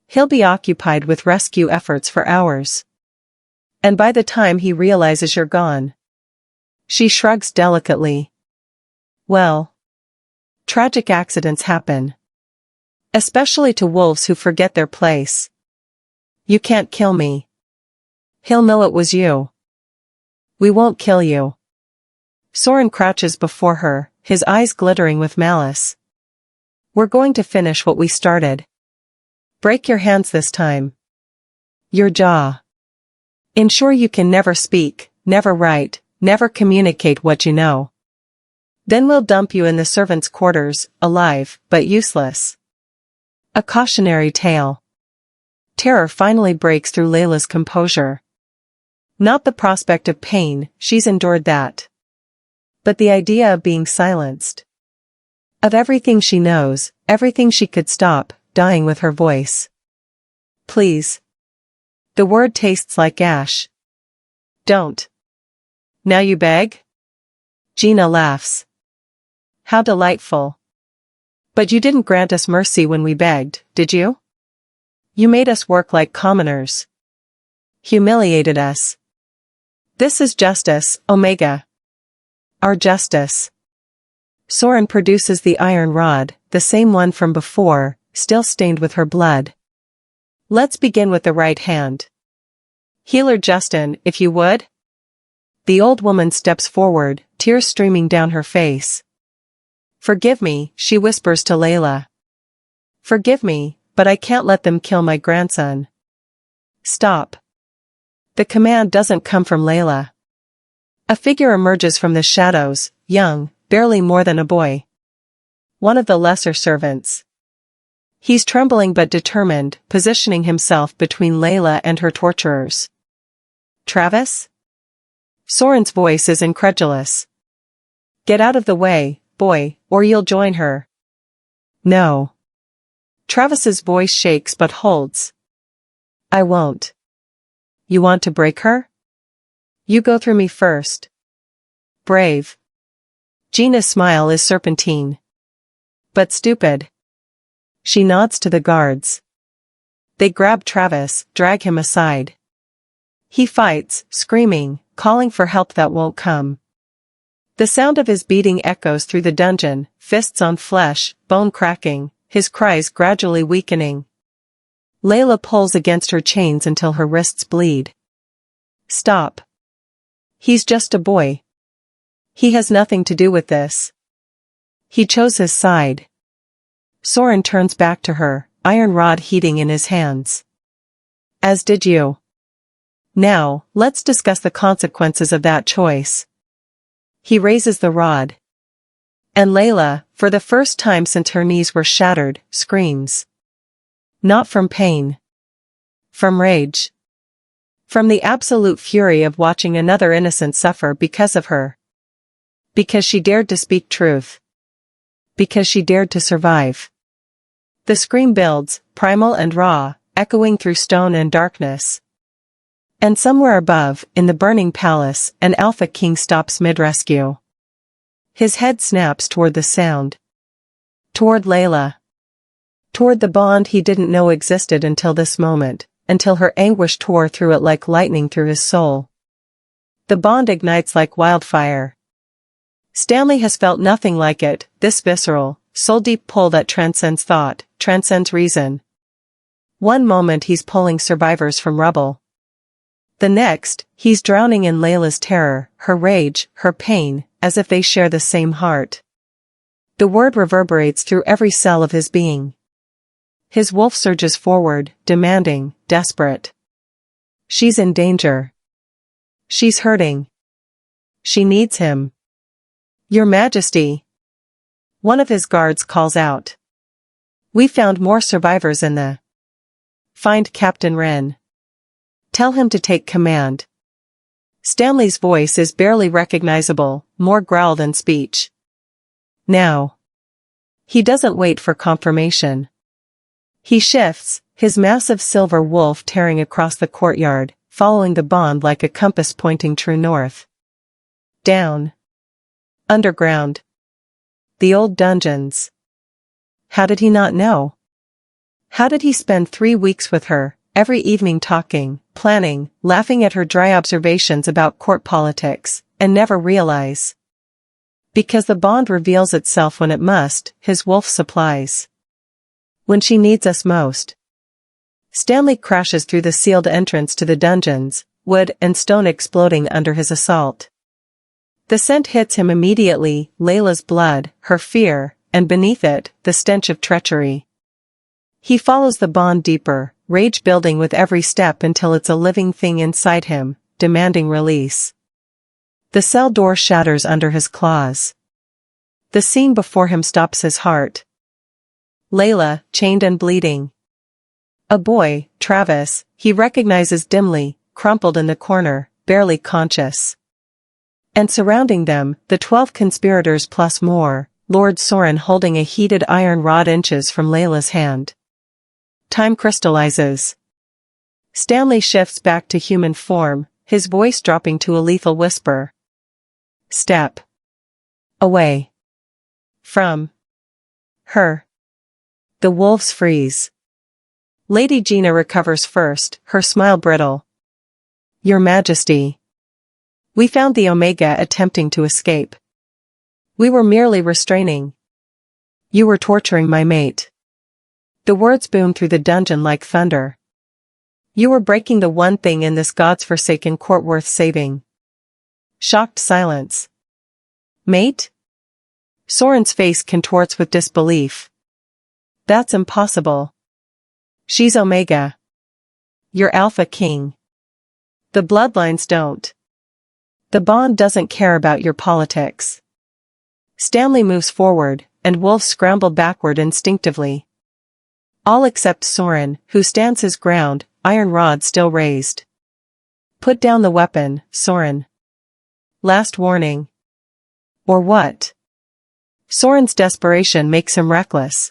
He'll be occupied with rescue efforts for hours. And by the time he realizes you're gone. She shrugs delicately. Well. Tragic accidents happen. Especially to wolves who forget their place. You can't kill me. He'll know it was you. We won't kill you. Soren crouches before her, his eyes glittering with malice. We're going to finish what we started. Break your hands this time. Your jaw. Ensure you can never speak, never write, never communicate what you know. Then we'll dump you in the servants' quarters, alive, but useless. A cautionary tale. Terror finally breaks through Layla's composure. Not the prospect of pain, she's endured that. But the idea of being silenced. Of everything she knows, everything she could stop, dying with her voice. Please. The word tastes like ash. Don't. Now you beg? Gina laughs. How delightful. But you didn't grant us mercy when we begged, did you? You made us work like commoners. Humiliated us. This is justice, Omega. Our justice. Soren produces the iron rod, the same one from before, still stained with her blood. Let's begin with the right hand. Healer Justin, if you would. The old woman steps forward, tears streaming down her face. Forgive me, she whispers to Layla. Forgive me, but I can't let them kill my grandson. Stop. The command doesn't come from Layla. A figure emerges from the shadows, young, barely more than a boy. One of the lesser servants. He's trembling but determined, positioning himself between Layla and her torturers. Travis? Soren's voice is incredulous. Get out of the way, boy, or you'll join her. No. Travis's voice shakes but holds. I won't. You want to break her? You go through me first. Brave. Gina's smile is serpentine. But stupid. She nods to the guards. They grab Travis, drag him aside. He fights, screaming, calling for help that won't come. The sound of his beating echoes through the dungeon, fists on flesh, bone cracking, his cries gradually weakening. Layla pulls against her chains until her wrists bleed. Stop. He's just a boy. He has nothing to do with this. He chose his side. Soren turns back to her, iron rod heating in his hands. As did you. Now, let's discuss the consequences of that choice. He raises the rod. And Layla, for the first time since her knees were shattered, screams. Not from pain. From rage. From the absolute fury of watching another innocent suffer because of her. Because she dared to speak truth. Because she dared to survive. The scream builds, primal and raw, echoing through stone and darkness. And somewhere above, in the burning palace, an alpha king stops mid-rescue. His head snaps toward the sound. Toward Layla. Toward the bond he didn't know existed until this moment, until her anguish tore through it like lightning through his soul. The bond ignites like wildfire. Stanley has felt nothing like it, this visceral, soul-deep pull that transcends thought, transcends reason. One moment he's pulling survivors from rubble. The next, he's drowning in Layla's terror, her rage, her pain, as if they share the same heart. The word reverberates through every cell of his being. His wolf surges forward, demanding, desperate. She's in danger. She's hurting. She needs him. Your Majesty. One of his guards calls out. We found more survivors in the. Find Captain Wren. Tell him to take command. Stanley's voice is barely recognizable, more growl than speech. Now. He doesn't wait for confirmation. He shifts, his massive silver wolf tearing across the courtyard, following the bond like a compass pointing true north. Down. Underground. The old dungeons. How did he not know? How did he spend 3 weeks with her, every evening talking, planning, laughing at her dry observations about court politics, and never realize? Because the bond reveals itself when it must, his wolf supplies. When she needs us most. Stanley crashes through the sealed entrance to the dungeons, wood and stone exploding under his assault. The scent hits him immediately, Layla's blood, her fear, and beneath it, the stench of treachery. He follows the bond deeper, rage building with every step until it's a living thing inside him, demanding release. The cell door shatters under his claws. The scene before him stops his heart. Layla, chained and bleeding. A boy, Travis, he recognizes dimly, crumpled in the corner, barely conscious. And surrounding them, the 12 conspirators plus more, Lord Soren holding a heated iron rod inches from Layla's hand. Time crystallizes. Stanley shifts back to human form, his voice dropping to a lethal whisper. Step away from her. The wolves freeze. Lady Gina recovers first, her smile brittle. Your Majesty. We found the Omega attempting to escape. We were merely restraining. You were torturing my mate. The words boom through the dungeon like thunder. You were breaking the one thing in this God's forsaken court worth saving. Shocked silence. Mate? Soren's face contorts with disbelief. That's impossible. She's Omega. You're Alpha King. The bloodlines don't. The bond doesn't care about your politics. Stanley moves forward, and wolves scramble backward instinctively. All except Soren, who stands his ground, iron rod still raised. Put down the weapon, Soren. Last warning. Or what? Soren's desperation makes him reckless.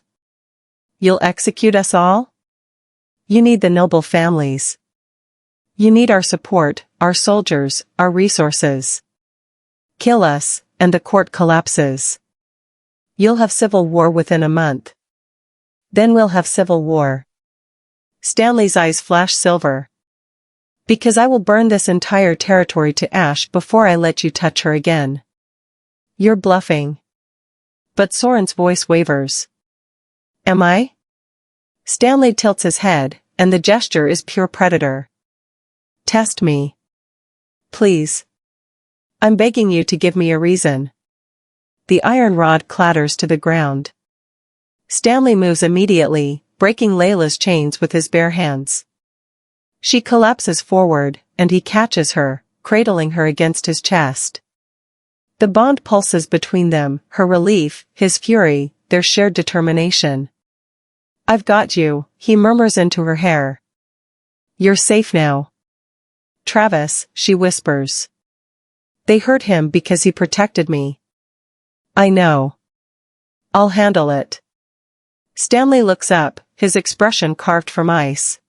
You'll execute us all? You need the noble families. You need our support, our soldiers, our resources. Kill us, and the court collapses. You'll have civil war within a month. Then we'll have civil war. Stanley's eyes flash silver. Because I will burn this entire territory to ash before I let you touch her again. You're bluffing. But Soren's voice wavers. Am I? Stanley tilts his head, and the gesture is pure predator. Test me. Please. I'm begging you to give me a reason. The iron rod clatters to the ground. Stanley moves immediately, breaking Layla's chains with his bare hands. She collapses forward, and he catches her, cradling her against his chest. The bond pulses between them, her relief, his fury, their shared determination. I've got you, he murmurs into her hair. You're safe now. Travis, she whispers. They hurt him because he protected me. I know. I'll handle it. Stanley looks up, his expression carved from ice.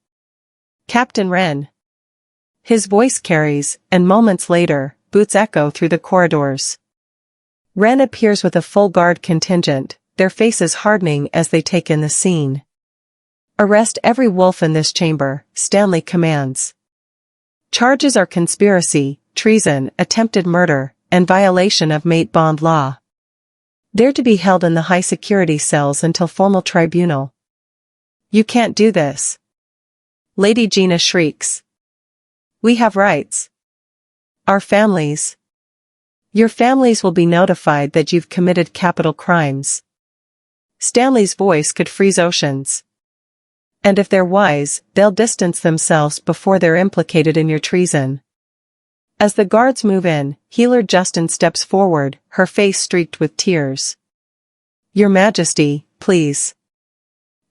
Captain Wren. His voice carries, and moments later, boots echo through the corridors. Wren appears with a full guard contingent, their faces hardening as they take in the scene. Arrest every wolf in this chamber, Stanley commands. Charges are conspiracy, treason, attempted murder, and violation of mate bond law. They're to be held in the high-security cells until formal tribunal. You can't do this. Lady Gina shrieks. We have rights. Our families. Your families will be notified that you've committed capital crimes. Stanley's voice could freeze oceans. And if they're wise, they'll distance themselves before they're implicated in your treason. As the guards move in, Healer Justin steps forward, her face streaked with tears. Your Majesty, please.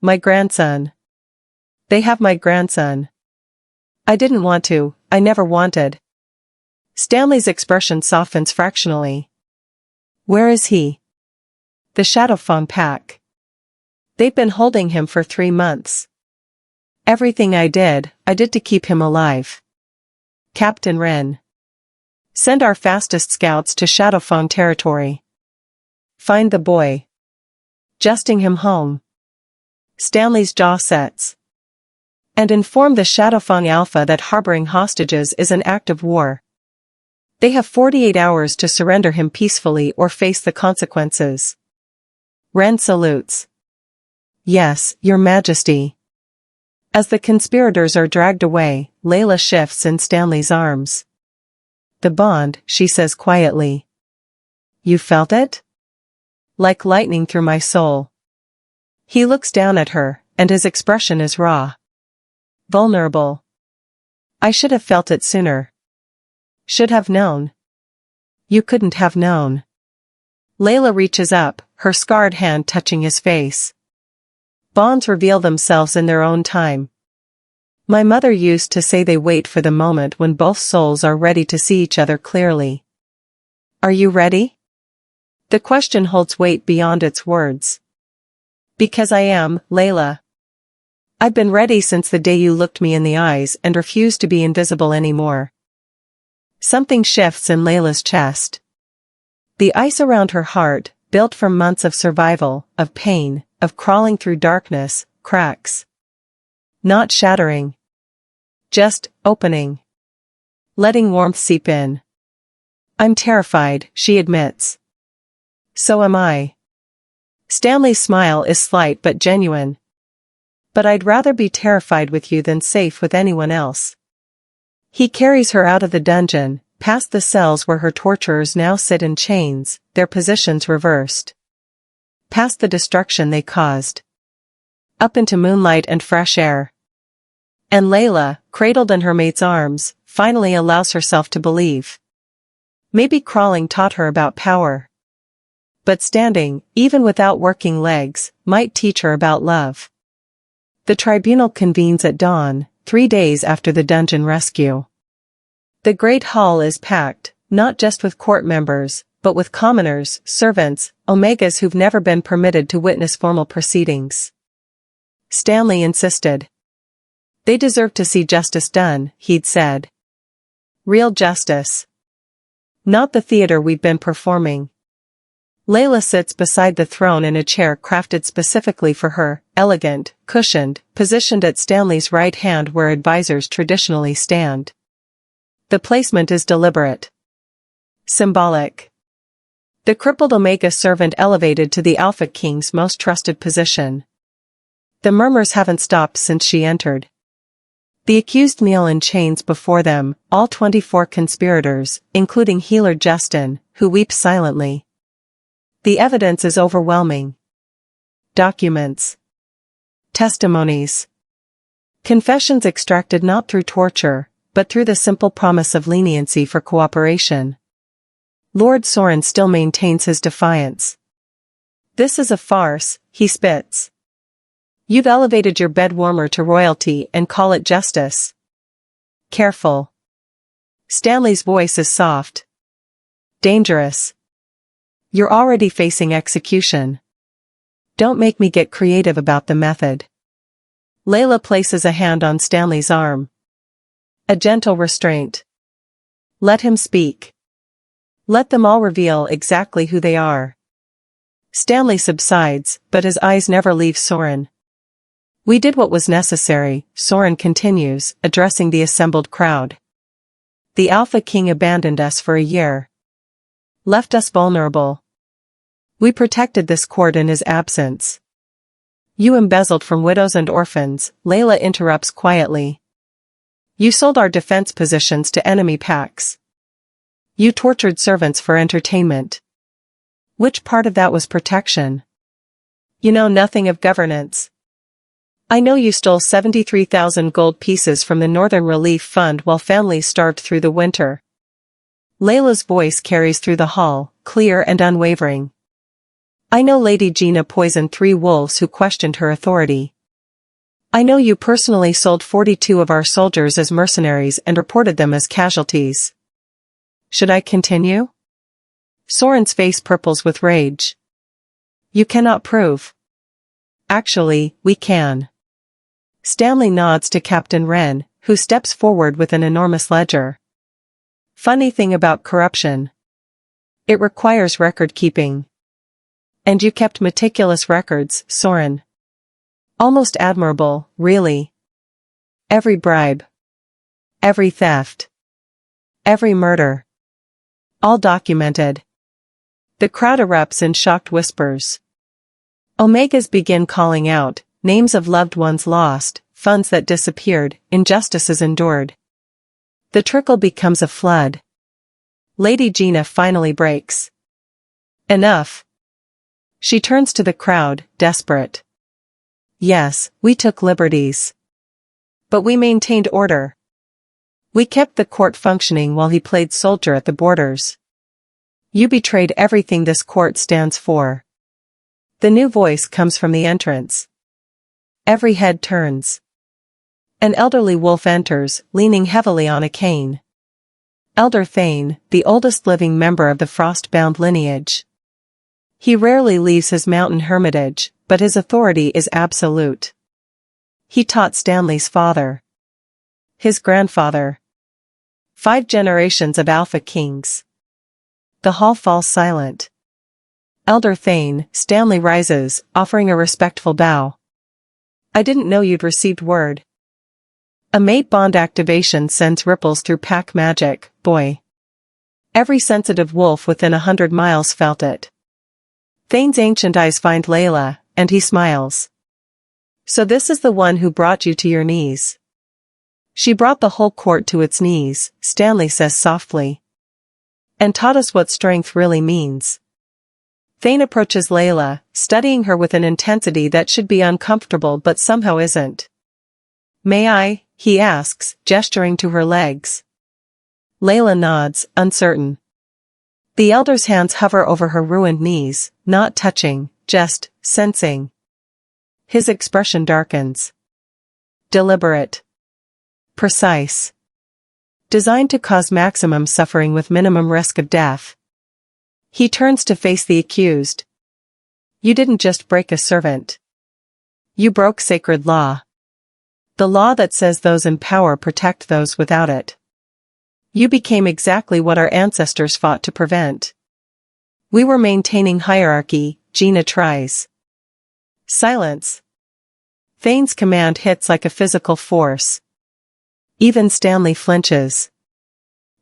My grandson. They have my grandson. I didn't want to, I never wanted. Stanley's expression softens fractionally. Where is he? The Shadowfawn pack. They've been holding him for 3 months. Everything I did to keep him alive. Captain Wren. Send our fastest scouts to Shadowfawn territory. Find the boy. Justing him home. Stanley's jaw sets. And inform the Shadowfawn Alpha that harboring hostages is an act of war. They have 48 hours to surrender him peacefully or face the consequences. Wren salutes. Yes, Your Majesty. As the conspirators are dragged away, Layla shifts in Stanley's arms. The bond, she says quietly. You felt it? Like lightning through my soul. He looks down at her, and his expression is raw. Vulnerable. I should have felt it sooner. Should have known. You couldn't have known. Layla reaches up, her scarred hand touching his face. Bonds reveal themselves in their own time. My mother used to say they wait for the moment when both souls are ready to see each other clearly. Are you ready? The question holds weight beyond its words. Because I am, Layla. I've been ready since the day you looked me in the eyes and refused to be invisible anymore. Something shifts in Layla's chest. The ice around her heart, built from months of survival, of pain, of crawling through darkness, cracks. Not shattering. Just opening. Letting warmth seep in. I'm terrified, she admits. So am I. Stanley's smile is slight but genuine. But I'd rather be terrified with you than safe with anyone else. He carries her out of the dungeon, past the cells where her torturers now sit in chains, their positions reversed. Past the destruction they caused. Up into moonlight and fresh air. And Layla, cradled in her mate's arms, finally allows herself to believe. Maybe crawling taught her about power. But standing, even without working legs, might teach her about love. The tribunal convenes at dawn, 3 days after the dungeon rescue. The great hall is packed, not just with court members, but with commoners, servants, omegas who've never been permitted to witness formal proceedings. Stanley insisted. They deserve to see justice done, he'd said. Real justice. Not the theater we've been performing. Layla sits beside the throne in a chair crafted specifically for her, elegant, cushioned, positioned at Stanley's right hand where advisors traditionally stand. The placement is deliberate. Symbolic. The crippled Omega servant elevated to the Alpha King's most trusted position. The murmurs haven't stopped since she entered. The accused kneel in chains before them, all 24 conspirators, including Healer Justin, who weeps silently. The evidence is overwhelming. Documents. Testimonies. Confessions extracted not through torture, but through the simple promise of leniency for cooperation. Lord Soren still maintains his defiance. This is a farce, he spits. You've elevated your bed warmer to royalty and call it justice. Careful. Stanley's voice is soft. Dangerous. You're already facing execution. Don't make me get creative about the method. Layla places a hand on Stanley's arm. A gentle restraint. Let him speak. Let them all reveal exactly who they are. Stanley subsides, but his eyes never leave Soren. We did what was necessary, Soren continues, addressing the assembled crowd. The Alpha King abandoned us for a year. Left us vulnerable. We protected this court in his absence. You embezzled from widows and orphans, Layla interrupts quietly. You sold our defense positions to enemy packs. You tortured servants for entertainment. Which part of that was protection? You know nothing of governance. I know you stole 73,000 gold pieces from the Northern Relief Fund while families starved through the winter. Layla's voice carries through the hall, clear and unwavering. I know Lady Gina poisoned 3 wolves who questioned her authority. I know you personally sold 42 of our soldiers as mercenaries and reported them as casualties. Should I continue? Soren's face purples with rage. You cannot prove. Actually, we can. Stanley nods to Captain Wren, who steps forward with an enormous ledger. Funny thing about corruption. It requires record-keeping. And you kept meticulous records, Soren. Almost admirable, really. Every bribe. Every theft. Every murder. All documented. The crowd erupts in shocked whispers. Omegas begin calling out, names of loved ones lost, funds that disappeared, injustices endured. The trickle becomes a flood. Lady Gina finally breaks. Enough. She turns to the crowd, desperate. Yes, we took liberties. But we maintained order. We kept the court functioning while he played soldier at the borders. You betrayed everything this court stands for. The new voice comes from the entrance. Every head turns. An elderly wolf enters, leaning heavily on a cane. Elder Thane, the oldest living member of the frost-bound lineage. He rarely leaves his mountain hermitage, but his authority is absolute. He taught Stanley's father. His grandfather. 5 generations of Alpha Kings. The hall falls silent. Elder Thane, Stanley rises, offering a respectful bow. I didn't know you'd received word. A mate bond activation sends ripples through pack magic, boy. Every sensitive wolf within 100 miles felt it. Thane's ancient eyes find Layla, and he smiles. So this is the one who brought you to your knees. She brought the whole court to its knees, Stanley says softly. And taught us what strength really means. Thane approaches Layla, studying her with an intensity that should be uncomfortable but somehow isn't. May I? He asks, gesturing to her legs. Layla nods, uncertain. The elder's hands hover over her ruined knees, not touching, just sensing. His expression darkens. Deliberate. Precise. Designed to cause maximum suffering with minimum risk of death. He turns to face the accused. You didn't just break a servant. You broke sacred law. The law that says those in power protect those without it. You became exactly what our ancestors fought to prevent. We were maintaining hierarchy, Gina tries. Silence. Thane's command hits like a physical force. Even Stanley flinches.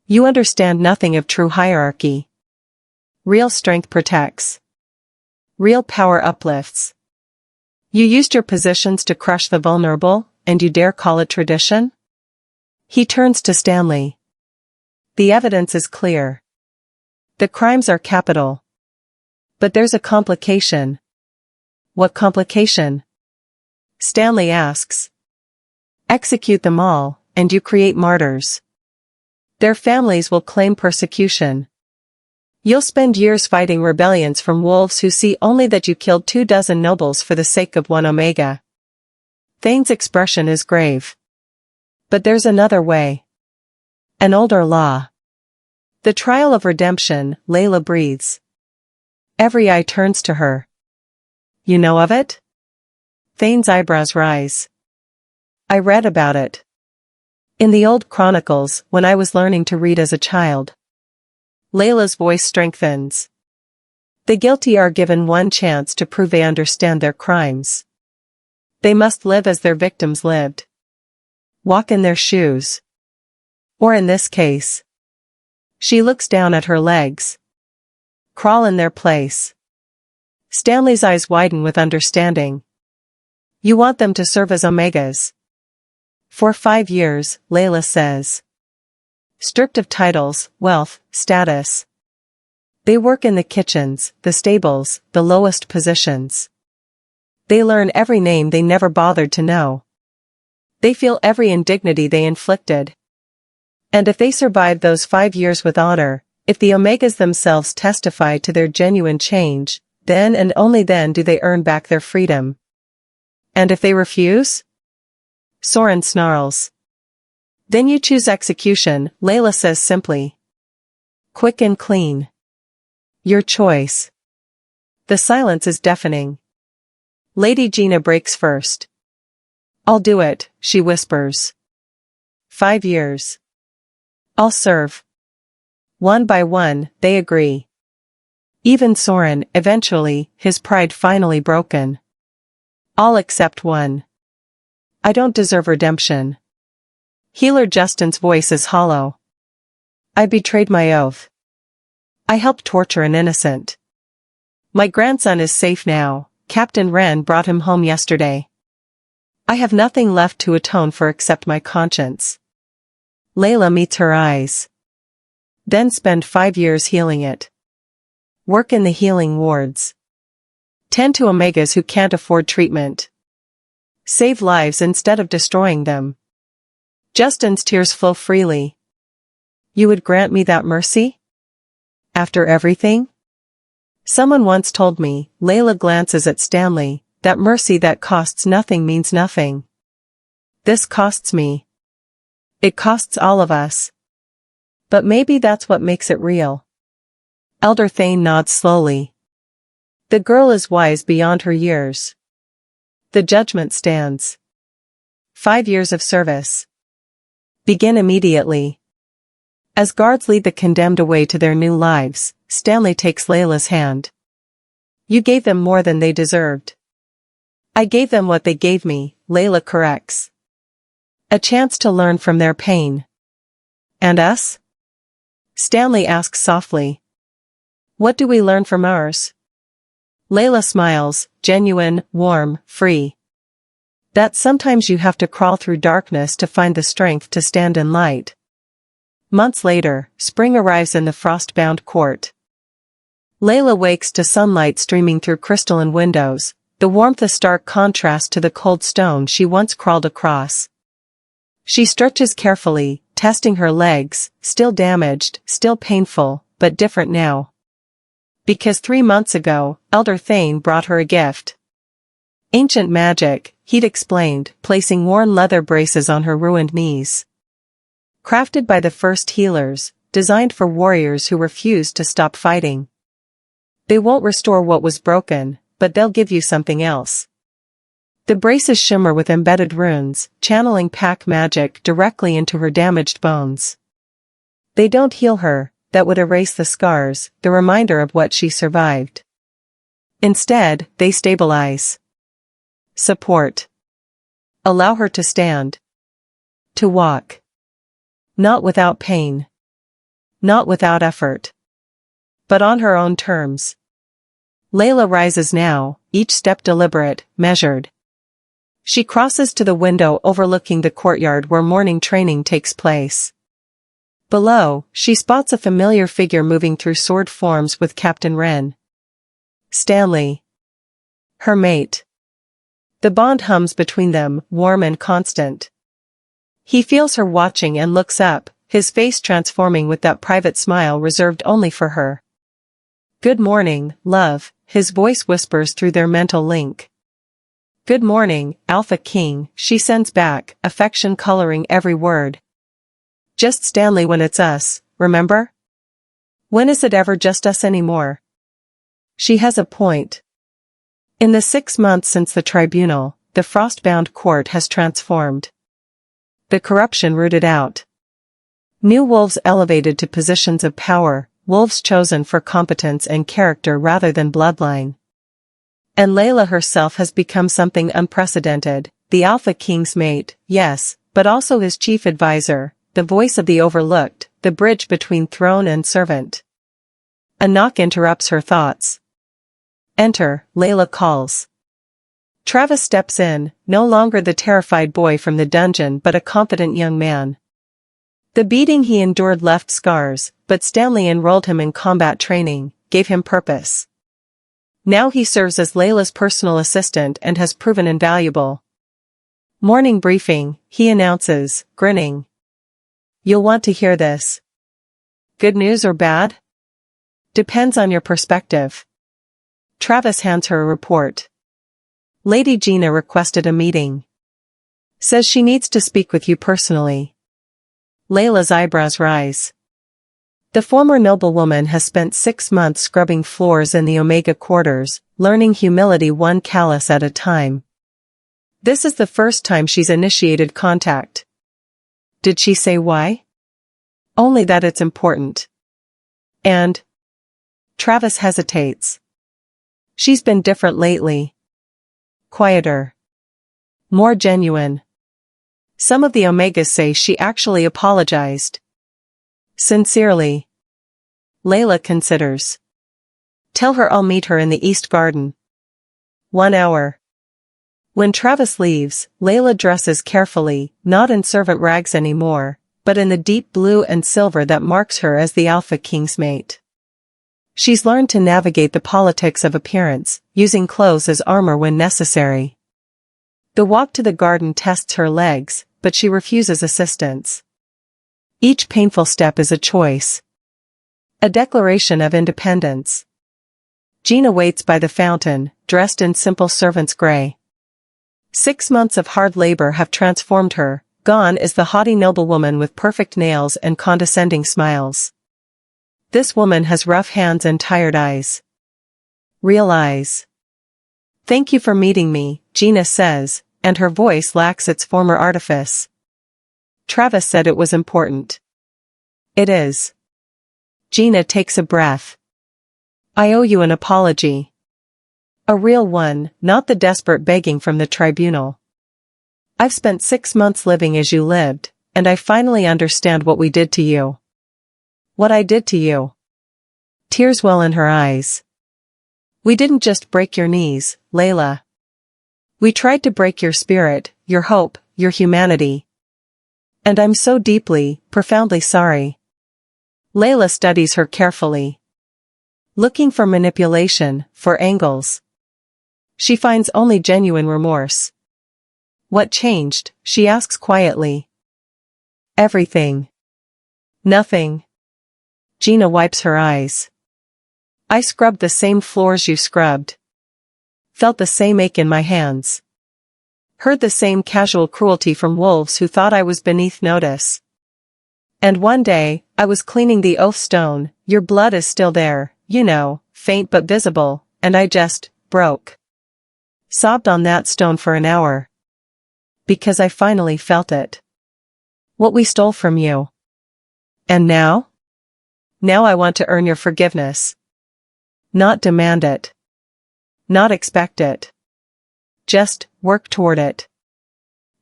You understand nothing of true hierarchy. Real strength protects. Real power uplifts. You used your positions to crush the vulnerable, and you dare call it tradition? He turns to Stanley. The evidence is clear. The crimes are capital. But there's a complication. What complication? Stanley asks. Execute them all, and you create martyrs. Their families will claim persecution. You'll spend years fighting rebellions from wolves who see only that you killed 24 nobles for the sake of 1 Omega. Thane's expression is grave. But there's another way. An older law. The trial of redemption, Layla breathes. Every eye turns to her. You know of it? Thane's eyebrows rise. I read about it in the old chronicles when I was learning to read as a child. Layla's voice strengthens. The guilty are given one chance to prove they understand their crimes. They must live as their victims lived. Walk in their shoes. Or in this case. She looks down at her legs. Crawl in their place. Stanley's eyes widen with understanding. You want them to serve as omegas. For 5 years, Layla says. Stripped of titles, wealth, status. They work in the kitchens, the stables, the lowest positions. They learn every name they never bothered to know. They feel every indignity they inflicted. And if they survive those 5 years with honor, if the omegas themselves testify to their genuine change, then and only then do they earn back their freedom. And if they refuse? Soren snarls. Then you choose execution, Layla says simply. Quick and clean. Your choice. The silence is deafening. Lady Gina breaks first. I'll do it, she whispers. 5 years. I'll serve. One by one, they agree. Even Soren, eventually, his pride finally broken. All except one. I don't deserve redemption. Healer Justin's voice is hollow. I betrayed my oath. I helped torture an innocent. My grandson is safe now, Captain Wren brought him home yesterday. I have nothing left to atone for except my conscience. Layla meets her eyes. Then spend 5 years healing it. Work in the healing wards. Tend to omegas who can't afford treatment. Save lives instead of destroying them. Justin's tears flow freely. You would grant me that mercy? After everything? Someone once told me, Layla glances at Stanley, that mercy that costs nothing means nothing. This costs me. It costs all of us. But maybe that's what makes it real. Elder Thane nods slowly. The girl is wise beyond her years. The judgment stands. 5 years of service. Begin immediately. As guards lead the condemned away to their new lives, Stanley takes Layla's hand. You gave them more than they deserved. I gave them what they gave me, Layla corrects. A chance to learn from their pain. And us? Stanley asks softly. What do we learn from ours? Layla smiles, genuine, warm, free. That sometimes you have to crawl through darkness to find the strength to stand in light. Months later, spring arrives in the frost-bound court. Layla wakes to sunlight streaming through crystalline windows, the warmth a stark contrast to the cold stone she once crawled across. She stretches carefully, testing her legs, still damaged, still painful, but different now. Because 3 months ago, Elder Thane brought her a gift. Ancient magic, he'd explained, placing worn leather braces on her ruined knees. Crafted by the first healers, designed for warriors who refused to stop fighting. They won't restore what was broken, but they'll give you something else. The braces shimmer with embedded runes, channeling pack magic directly into her damaged bones. They don't heal her. That would erase the scars, the reminder of what she survived. Instead, they stabilize. Support. Allow her to stand. To walk. Not without pain. Not without effort. But on her own terms. Layla rises now, each step deliberate, measured. She crosses to the window overlooking the courtyard where morning training takes place. Below, she spots a familiar figure moving through sword forms with Captain Wren. Stanley. Her mate. The bond hums between them, warm and constant. He feels her watching and looks up, his face transforming with that private smile reserved only for her. Good morning, love, his voice whispers through their mental link. Good morning, Alpha King, she sends back, affection coloring every word. Just Stanley when it's us, remember? When is it ever just us anymore? She has a point. In the 6 months since the tribunal, the frost-bound court has transformed. the corruption rooted out. New wolves elevated to positions of power, wolves chosen for competence and character rather than bloodline. And Layla herself has become something unprecedented, the Alpha King's mate, yes, but also his chief advisor, the voice of the overlooked, the bridge between throne and servant. A knock interrupts her thoughts. Enter, Layla calls. Travis steps in, no longer the terrified boy from the dungeon but a confident young man. The beating he endured left scars, but Stanley enrolled him in combat training, gave him purpose. Now he serves as Layla's personal assistant and has proven invaluable. Morning briefing, he announces, grinning. You'll want to hear this. Good news or bad? Depends on your perspective. Travis hands her a report. Lady Gina requested a meeting. Says she needs to speak with you personally. Layla's eyebrows rise. The former noblewoman has spent 6 months scrubbing floors in the Omega quarters, learning humility one callus at a time. This is the first time she's initiated contact. Did she say why? Only that it's important. And? Travis hesitates. She's been different lately. Quieter. More genuine. Some of the Omegas say she actually apologized. Sincerely. Layla considers. Tell her I'll meet her in the East Garden. 1 hour. When Travis leaves, Layla dresses carefully, not in servant rags anymore, but in the deep blue and silver that marks her as the Alpha King's mate. She's learned to navigate the politics of appearance, using clothes as armor when necessary. The walk to the garden tests her legs, but she refuses assistance. Each painful step is a choice. A declaration of independence. Gina waits by the fountain, dressed in simple servant's gray. 6 months of hard labor have transformed her, gone is the haughty noblewoman with perfect nails and condescending smiles. This woman has rough hands and tired eyes. Real eyes. Thank you for meeting me, Gina says, and her voice lacks its former artifice. Travis said it was important. It is. Gina takes a breath. I owe you an apology. A real one, not the desperate begging from the tribunal. I've spent 6 months living as you lived, and I finally understand what we did to you. What I did to you. Tears well in her eyes. We didn't just break your knees, Layla. We tried to break your spirit, your hope, your humanity. And I'm so deeply, profoundly sorry. Layla studies her carefully. Looking for manipulation, for angles. She finds only genuine remorse. What changed, she asks quietly. Everything. Nothing. Gina wipes her eyes. I scrubbed the same floors you scrubbed. Felt the same ache in my hands. Heard the same casual cruelty from wolves who thought I was beneath notice. And one day, I was cleaning the oath stone, your blood is still there, you know, faint but visible, and I just broke. Sobbed on that stone for an hour. Because I finally felt it. What we stole from you. And now? Now I want to earn your forgiveness. Not demand it. Not expect it. Just work toward it.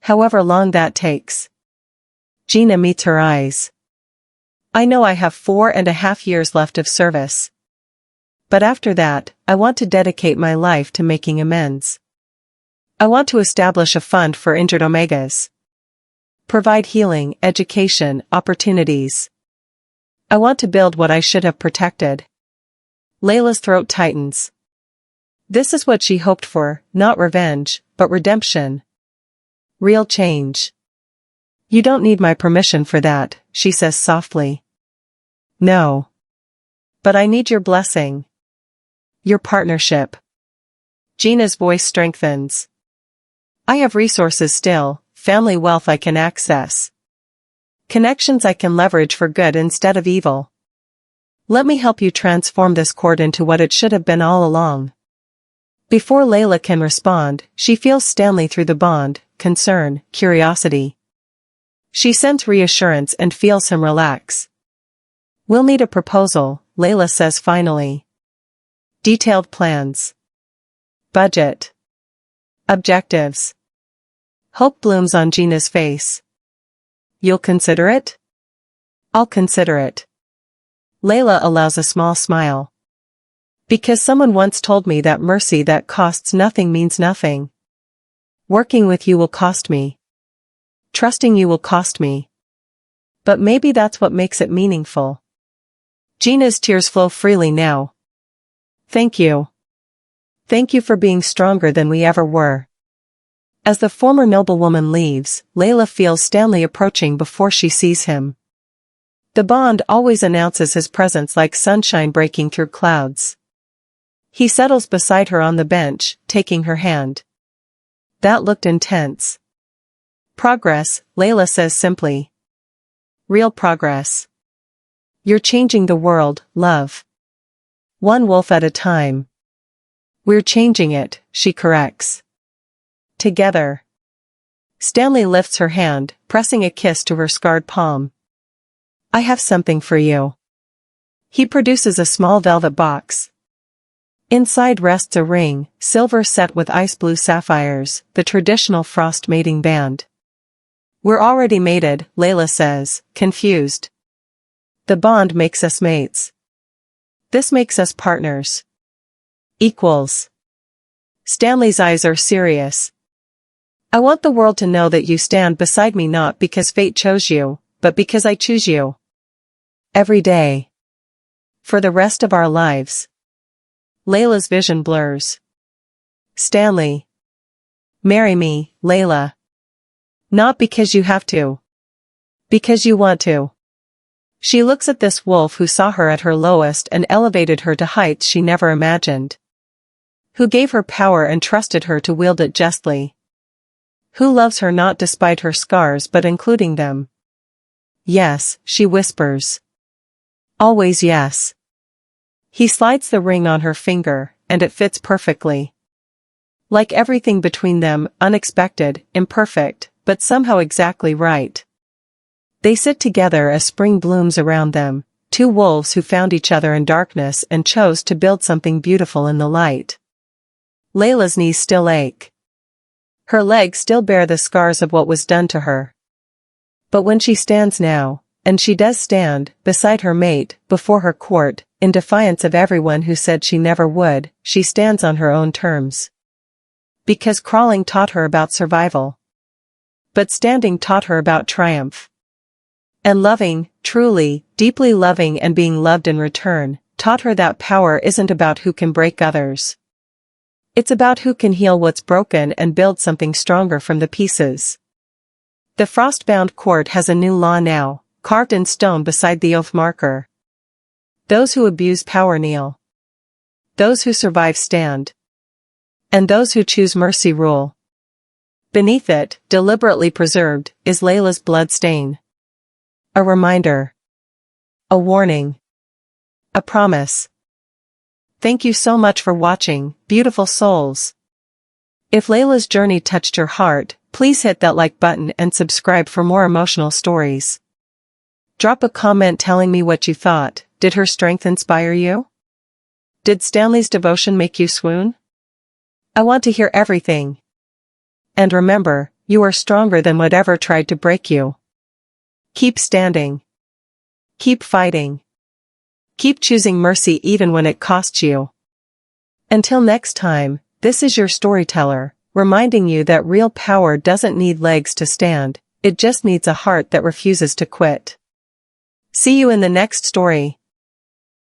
However long that takes. Gina meets her eyes. I know I have 4.5 years left of service. But after that, I want to dedicate my life to making amends. I want to establish a fund for injured Omegas. Provide healing, education, opportunities. I want to build what I should have protected. Layla's throat tightens. This is what she hoped for, not revenge, but redemption. Real change. You don't need my permission for that, she says softly. No. But I need your blessing. Your partnership. Gina's voice strengthens. I have resources still, family wealth I can access. Connections I can leverage for good instead of evil. Let me help you transform this court into what it should have been all along. Before Layla can respond, she feels Stanley through the bond, concern, curiosity. She sends reassurance and feels him relax. We'll need a proposal, Layla says finally. Detailed plans. Budget. Objectives. Hope blooms on Gina's face. You'll consider it? I'll consider it. Layla allows a small smile. Because someone once told me that mercy that costs nothing means nothing. Working with you will cost me. Trusting you will cost me. But maybe that's what makes it meaningful. Gina's tears flow freely now. Thank you. Thank you for being stronger than we ever were. As the former noblewoman leaves, Layla feels Stanley approaching before she sees him. The Bond always announces his presence like sunshine breaking through clouds. He settles beside her on the bench, taking her hand. That looked intense. Progress, Layla says simply. Real progress. You're changing the world, love. One wolf at a time. We're changing it, she corrects. Together. Stanley lifts her hand, pressing a kiss to her scarred palm. I have something for you. He produces a small velvet box. Inside rests a ring, silver set with ice blue sapphires, the traditional frost mating band. We're already mated, Layla says, confused. The bond makes us mates. This makes us partners. Equals. Stanley's eyes are serious. I want the world to know that you stand beside me not because fate chose you, but because I choose you. Every day. For the rest of our lives. Layla's vision blurs. Stanley. Marry me, Layla. Not because you have to. Because you want to. She looks at this wolf who saw her at her lowest and elevated her to heights she never imagined. Who gave her power and trusted her to wield it justly. Who loves her not despite her scars but including them. Yes, she whispers. Always yes. He slides the ring on her finger, and it fits perfectly. Like everything between them, unexpected, imperfect, but somehow exactly right. They sit together as spring blooms around them, two wolves who found each other in darkness and chose to build something beautiful in the light. Layla's knees still ache. Her legs still bear the scars of what was done to her. But when she stands now, and she does stand, beside her mate, before her court, in defiance of everyone who said she never would, she stands on her own terms. Because crawling taught her about survival. But standing taught her about triumph. And loving, truly, deeply loving and being loved in return, taught her that power isn't about who can break others. It's about who can heal what's broken and build something stronger from the pieces. The frost-bound court has a new law now, carved in stone beside the oath marker. Those who abuse power kneel. Those who survive stand. And those who choose mercy rule. Beneath it, deliberately preserved, is Layla's blood stain. A reminder. A warning. A promise. Thank you so much for watching, beautiful souls. If Layla's journey touched your heart, please hit that like button and subscribe for more emotional stories. Drop a comment telling me what you thought. Did her strength inspire you? Did Stanley's devotion make you swoon? I want to hear everything. And remember, you are stronger than whatever tried to break you. Keep standing. Keep fighting. Keep choosing mercy even when it costs you. Until next time, this is your storyteller, reminding you that real power doesn't need legs to stand, it just needs a heart that refuses to quit. See you in the next story.